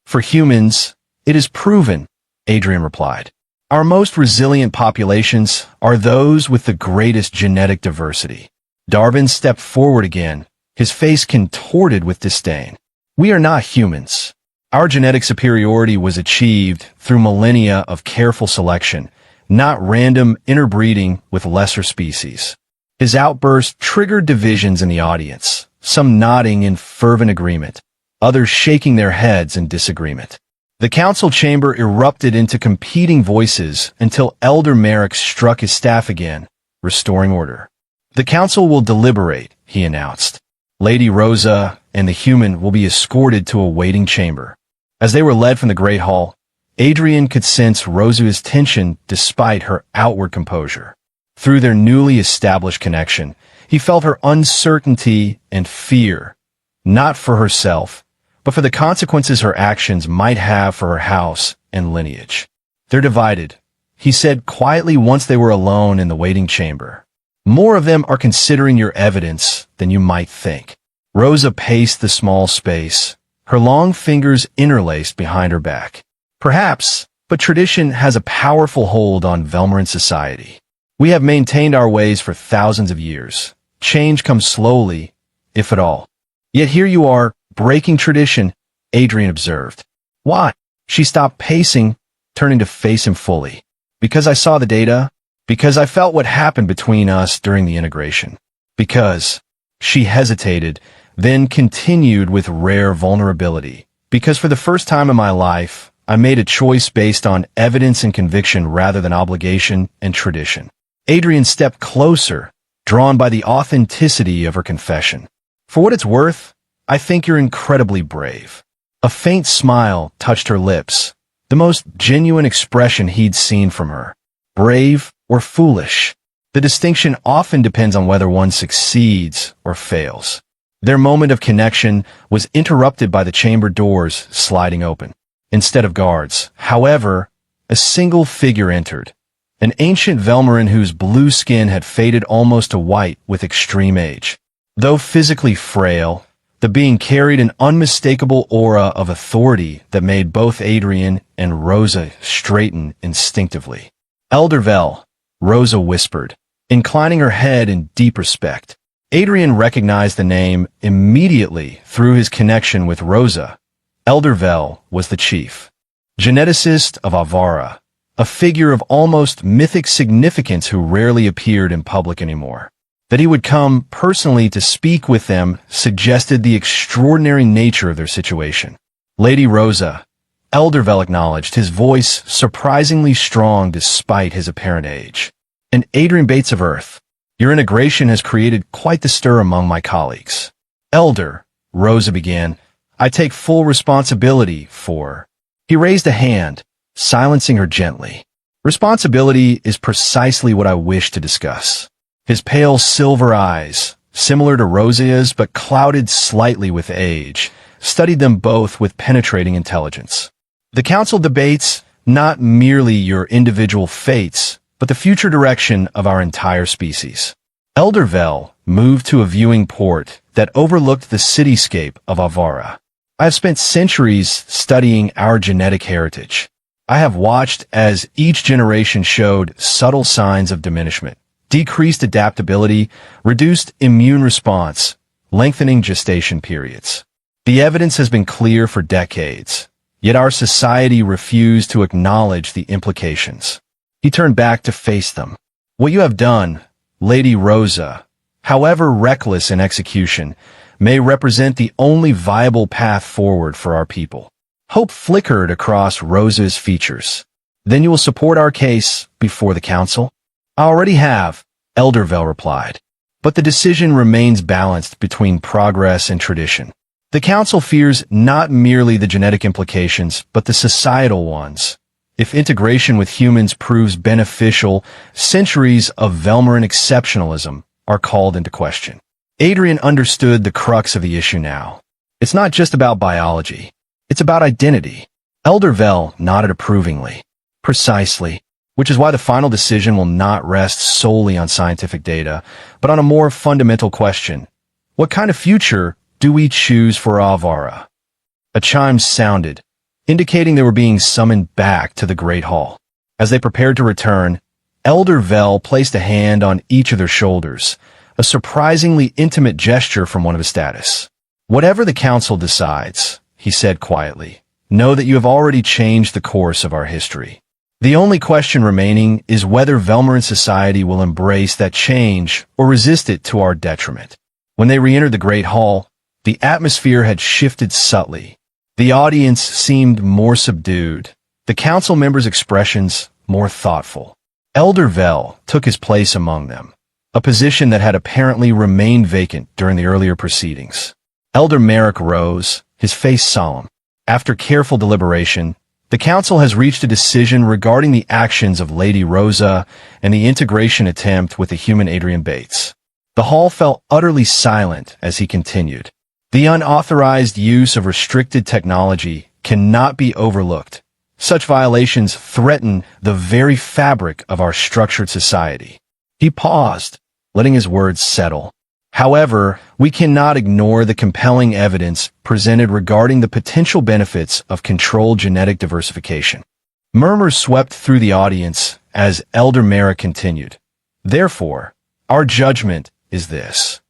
For humans, it is proven, Adrian replied. Our most resilient populations are those with the greatest genetic diversity. Darwin stepped forward again, his face contorted with disdain. We are not humans. Our genetic superiority was achieved through millennia of careful selection, not random interbreeding with lesser species. His outburst triggered divisions in the audience, some nodding in fervent agreement, others shaking their heads in disagreement. The council chamber erupted into competing voices until Elder Merrick struck his staff again, restoring order. The council will deliberate, he announced. Lady Rosa and the human will be escorted to a waiting chamber. As they were led from the great hall, Adrian could sense Rosa's tension despite her outward composure. Through their newly established connection, he felt her uncertainty and fear, not for herself, but for the consequences her actions might have for her house and lineage. They're divided, he said quietly once they were alone in the waiting chamber. More of them are considering your evidence than you might think. Rosa paced the small space, her long fingers interlaced behind her back. Perhaps, but tradition has a powerful hold on Velmarin society. We have maintained our ways for thousands of years. Change comes slowly, if at all. Yet here you are, breaking tradition, Adrian observed. Why? She stopped pacing, turning to face him fully. Because I saw the data? Because I felt what happened between us during the integration. Because she hesitated, then continued with rare vulnerability. Because for the first time in my life, I made a choice based on evidence and conviction rather than obligation and tradition. Adrian stepped closer, drawn by the authenticity of her confession. For what it's worth, I think you're incredibly brave. A faint smile touched her lips, the most genuine expression he'd seen from her. Brave or foolish. The distinction often depends on whether one succeeds or fails. Their moment of connection was interrupted by the chamber doors sliding open. Instead of guards, however, a single figure entered. An ancient Velmarin whose blue skin had faded almost to white with extreme age. Though physically frail, the being carried an unmistakable aura of authority that made both Adrian and Rosa straighten instinctively. Elder Vel, Rosa whispered, inclining her head in deep respect. Adrian recognized the name immediately through his connection with Rosa. Elder Vel was the chief geneticist of Avara, a figure of almost mythic significance who rarely appeared in public anymore. That he would come personally to speak with them suggested the extraordinary nature of their situation. Lady Rosa, Elder Vel acknowledged, his voice surprisingly strong despite his apparent age. and Adrian Bates of Earth. Your integration has created quite the stir among my colleagues. Elder, Rosa began, I take full responsibility for... He raised a hand, silencing her gently. Responsibility is precisely what I wish to discuss. His pale silver eyes, similar to Rosa's but clouded slightly with age, studied them both with penetrating intelligence. The council debates not merely your individual fates, but the future direction of our entire species. Elder Vel moved to a viewing port that overlooked the cityscape of Avara. I have spent centuries studying our genetic heritage. I have watched as each generation showed subtle signs of diminishment, decreased adaptability, reduced immune response, lengthening gestation periods. The evidence has been clear for decades, yet our society refused to acknowledge the implications. He turned back to face them. What you have done, Lady Rosa, however reckless in execution, may represent the only viable path forward for our people. Hope flickered across Rosa's features. Then you will support our case before the council? I already have, Elder Vel replied. But the decision remains balanced between progress and tradition. The council fears not merely the genetic implications, but the societal ones. If integration with humans proves beneficial, centuries of Velmarin exceptionalism are called into question. Adrian understood the crux of the issue now. It's not just about biology. It's about identity. Elder Vel nodded approvingly. Precisely. Which is why the final decision will not rest solely on scientific data, but on a more fundamental question. What kind of future do we choose for Avara? A chime sounded, indicating they were being summoned back to the Great Hall. As they prepared to return, Elder Vel placed a hand on each of their shoulders, a surprisingly intimate gesture from one of his status. Whatever the council decides, he said quietly, know that you have already changed the course of our history. The only question remaining is whether Velmarin society will embrace that change or resist it to our detriment. When they re-entered the Great Hall, the atmosphere had shifted subtly. The audience seemed more subdued, the council members' expressions more thoughtful. Elder Vel took his place among them, a position that had apparently remained vacant during the earlier proceedings. Elder Merrick rose, his face solemn. After careful deliberation, the council has reached a decision regarding the actions of Lady Rosa and the integration attempt with the human Adrian Bates. The hall fell utterly silent as he continued. The unauthorized use of restricted technology cannot be overlooked. Such violations threaten the very fabric of our structured society. He paused, letting his words settle. However, we cannot ignore the compelling evidence presented regarding the potential benefits of controlled genetic diversification. Murmurs swept through the audience as Elder Merrick continued. Therefore, our judgment is this.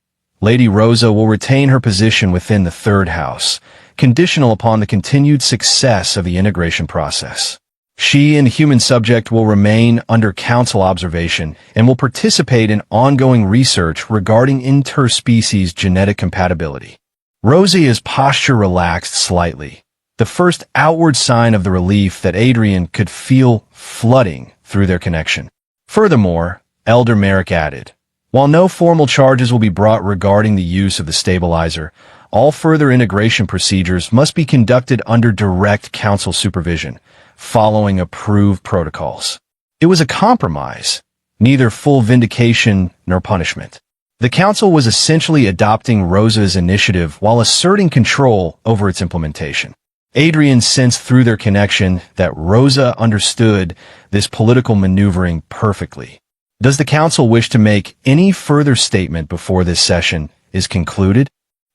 Lady Rosa will retain her position within the third house, conditional upon the continued success of the integration process. She and the human subject will remain under council observation and will participate in ongoing research regarding interspecies genetic compatibility. Rosia's posture relaxed slightly, the first outward sign of the relief that Adrian could feel flooding through their connection. Furthermore, Elder Merrick added, while no formal charges will be brought regarding the use of the stabilizer, all further integration procedures must be conducted under direct council supervision, following approved protocols. It was a compromise, neither full vindication nor punishment. The council was essentially adopting Rosa's initiative while asserting control over its implementation. Adrian sensed through their connection that Rosa understood this political maneuvering perfectly. Does the council wish to make any further statement before this session is concluded?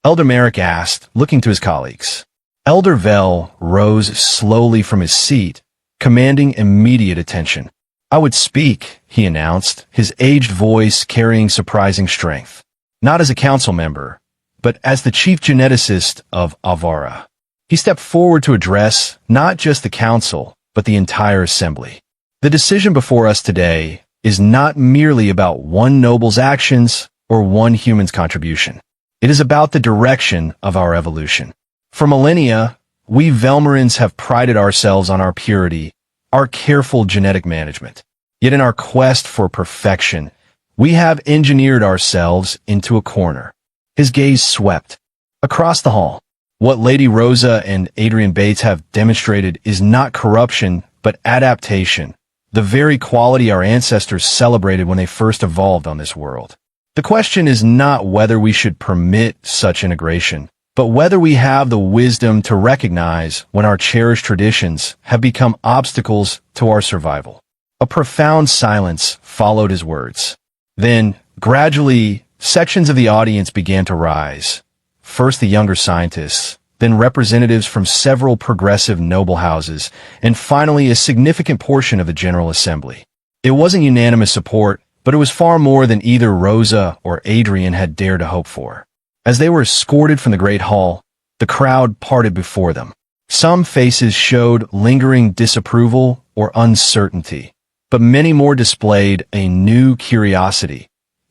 Elder Merrick asked, looking to his colleagues. Elder Vel rose slowly from his seat, commanding immediate attention. I would speak, he announced, his aged voice carrying surprising strength. Not as a council member, but as the chief geneticist of Avara. He stepped forward to address not just the council, but the entire assembly. The decision before us today is not merely about one noble's actions or one human's contribution. It is about the direction of our evolution. For millennia, we Velmarins have prided ourselves on our purity, our careful genetic management. Yet in our quest for perfection, we have engineered ourselves into a corner. His gaze swept across the hall. What Lady Rosa and Adrian Bates have demonstrated is not corruption, but adaptation, the very quality our ancestors celebrated when they first evolved on this world. The question is not whether we should permit such integration, but whether we have the wisdom to recognize when our cherished traditions have become obstacles to our survival. A profound silence followed his words. Then, gradually, sections of the audience began to rise. First the younger scientists, then representatives from several progressive noble houses, and finally a significant portion of the General Assembly. It wasn't unanimous support, but it was far more than either Rosa or Adrian had dared to hope for. As they were escorted from the great hall, the crowd parted before them. Some faces showed lingering disapproval or uncertainty, but many more displayed a new curiosity,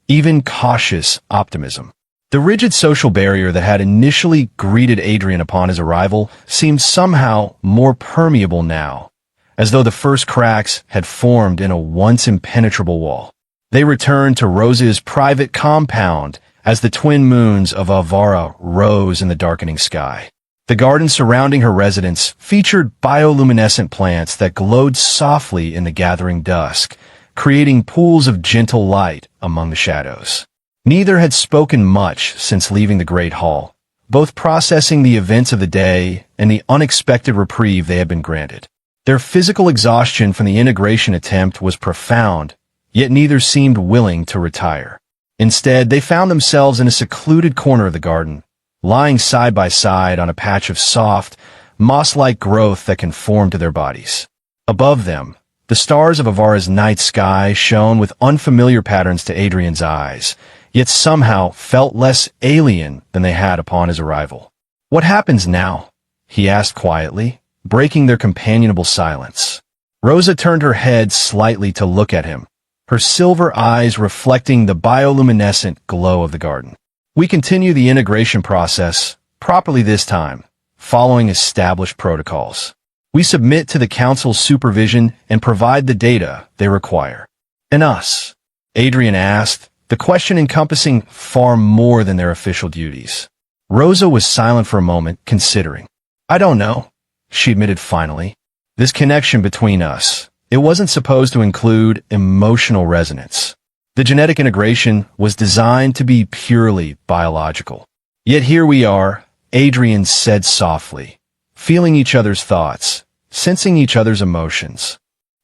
even cautious optimism. The rigid social barrier that had initially greeted Adrian upon his arrival seemed somehow more permeable now, as though the first cracks had formed in a once impenetrable wall. They returned to Rosa's private compound as the twin moons of Avara rose in the darkening sky. The garden surrounding her residence featured bioluminescent plants that glowed softly in the gathering dusk, creating pools of gentle light among the shadows. Neither had spoken much since leaving the great hall, both processing the events of the day and the unexpected reprieve they had been granted. Their physical exhaustion from the integration attempt was profound, yet neither seemed willing to retire. Instead, they found themselves in a secluded corner of the garden, lying side by side on a patch of soft, moss-like growth that conformed to their bodies. Above them, the stars of Avara's night sky shone with unfamiliar patterns to Adrian's eyes, yet somehow felt less alien than they had upon his arrival. "What happens now?" he asked quietly, breaking their companionable silence. Rosa turned her head slightly to look at him, her silver eyes reflecting the bioluminescent glow of the garden. "We continue the integration process, properly this time, following established protocols. We submit to the Council's supervision and provide the data they require." "And us?" Adrian asked, the question encompassing far more than their official duties. Rosa was silent for a moment, considering. "I don't know," she admitted finally. "This connection between us, it wasn't supposed to include emotional resonance. The genetic integration was designed to be purely biological. Yet here we are," Adrian said softly, feeling each other's thoughts, sensing each other's emotions.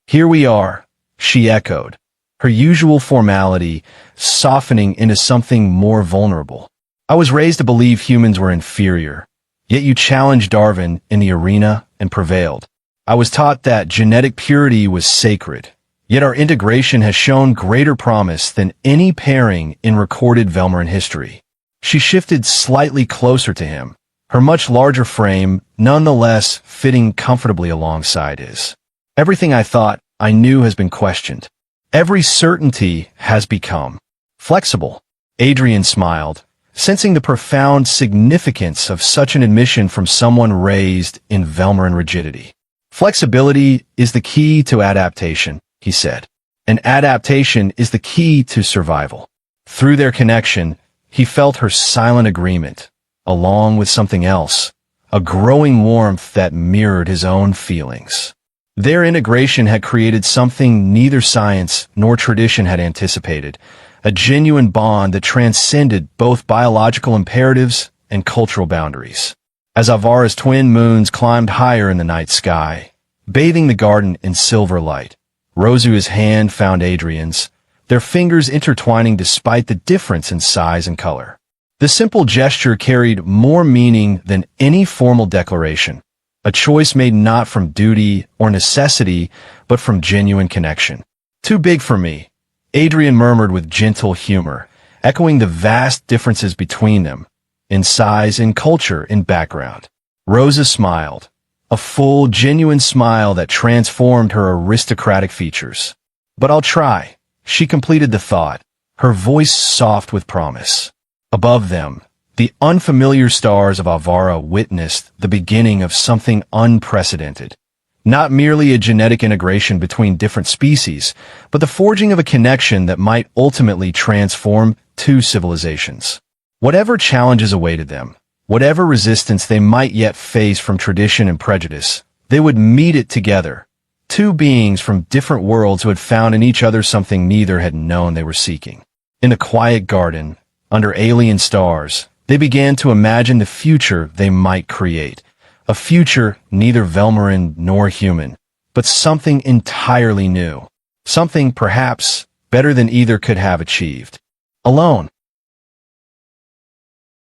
"Here we are," she echoed, her usual formality softening into something more vulnerable. "I was raised to believe humans were inferior, yet you challenged Darwin in the arena and prevailed. I was taught that genetic purity was sacred, yet our integration has shown greater promise than any pairing in recorded Velmarin history." She shifted slightly closer to him, her much larger frame nonetheless fitting comfortably alongside his. "Everything I thought I knew has been questioned. Every certainty has become flexible." Adrian smiled, sensing the profound significance of such an admission from someone raised in Velmarin rigidity. "Flexibility is the key to adaptation," he said, "and adaptation is the key to survival." Through their connection, he felt her silent agreement, along with something else, a growing warmth that mirrored his own feelings. Their integration had created something neither science nor tradition had anticipated, a genuine bond that transcended both biological imperatives and cultural boundaries. As Avara's twin moons climbed higher in the night sky, bathing the garden in silver light, Rosa's hand found Adrian's, their fingers intertwining despite the difference in size and color. The simple gesture carried more meaning than any formal declaration, a choice made not from duty or necessity, but from genuine connection. "Too big for me," Adrian murmured with gentle humor, echoing the vast differences between them, in size, in culture, in background. Rosa smiled, a full, genuine smile that transformed her aristocratic features. "But I'll try," she completed the thought, her voice soft with promise. Above them, the unfamiliar stars of Avara witnessed the beginning of something unprecedented. Not merely a genetic integration between different species, but the forging of a connection that might ultimately transform two civilizations. Whatever challenges awaited them, whatever resistance they might yet face from tradition and prejudice, they would meet it together. Two beings from different worlds who had found in each other something neither had known they were seeking. In a quiet garden, under alien stars, they began to imagine the future they might create. A future neither Velmarin nor human, but something entirely new. Something, perhaps, better than either could have achieved. Alone,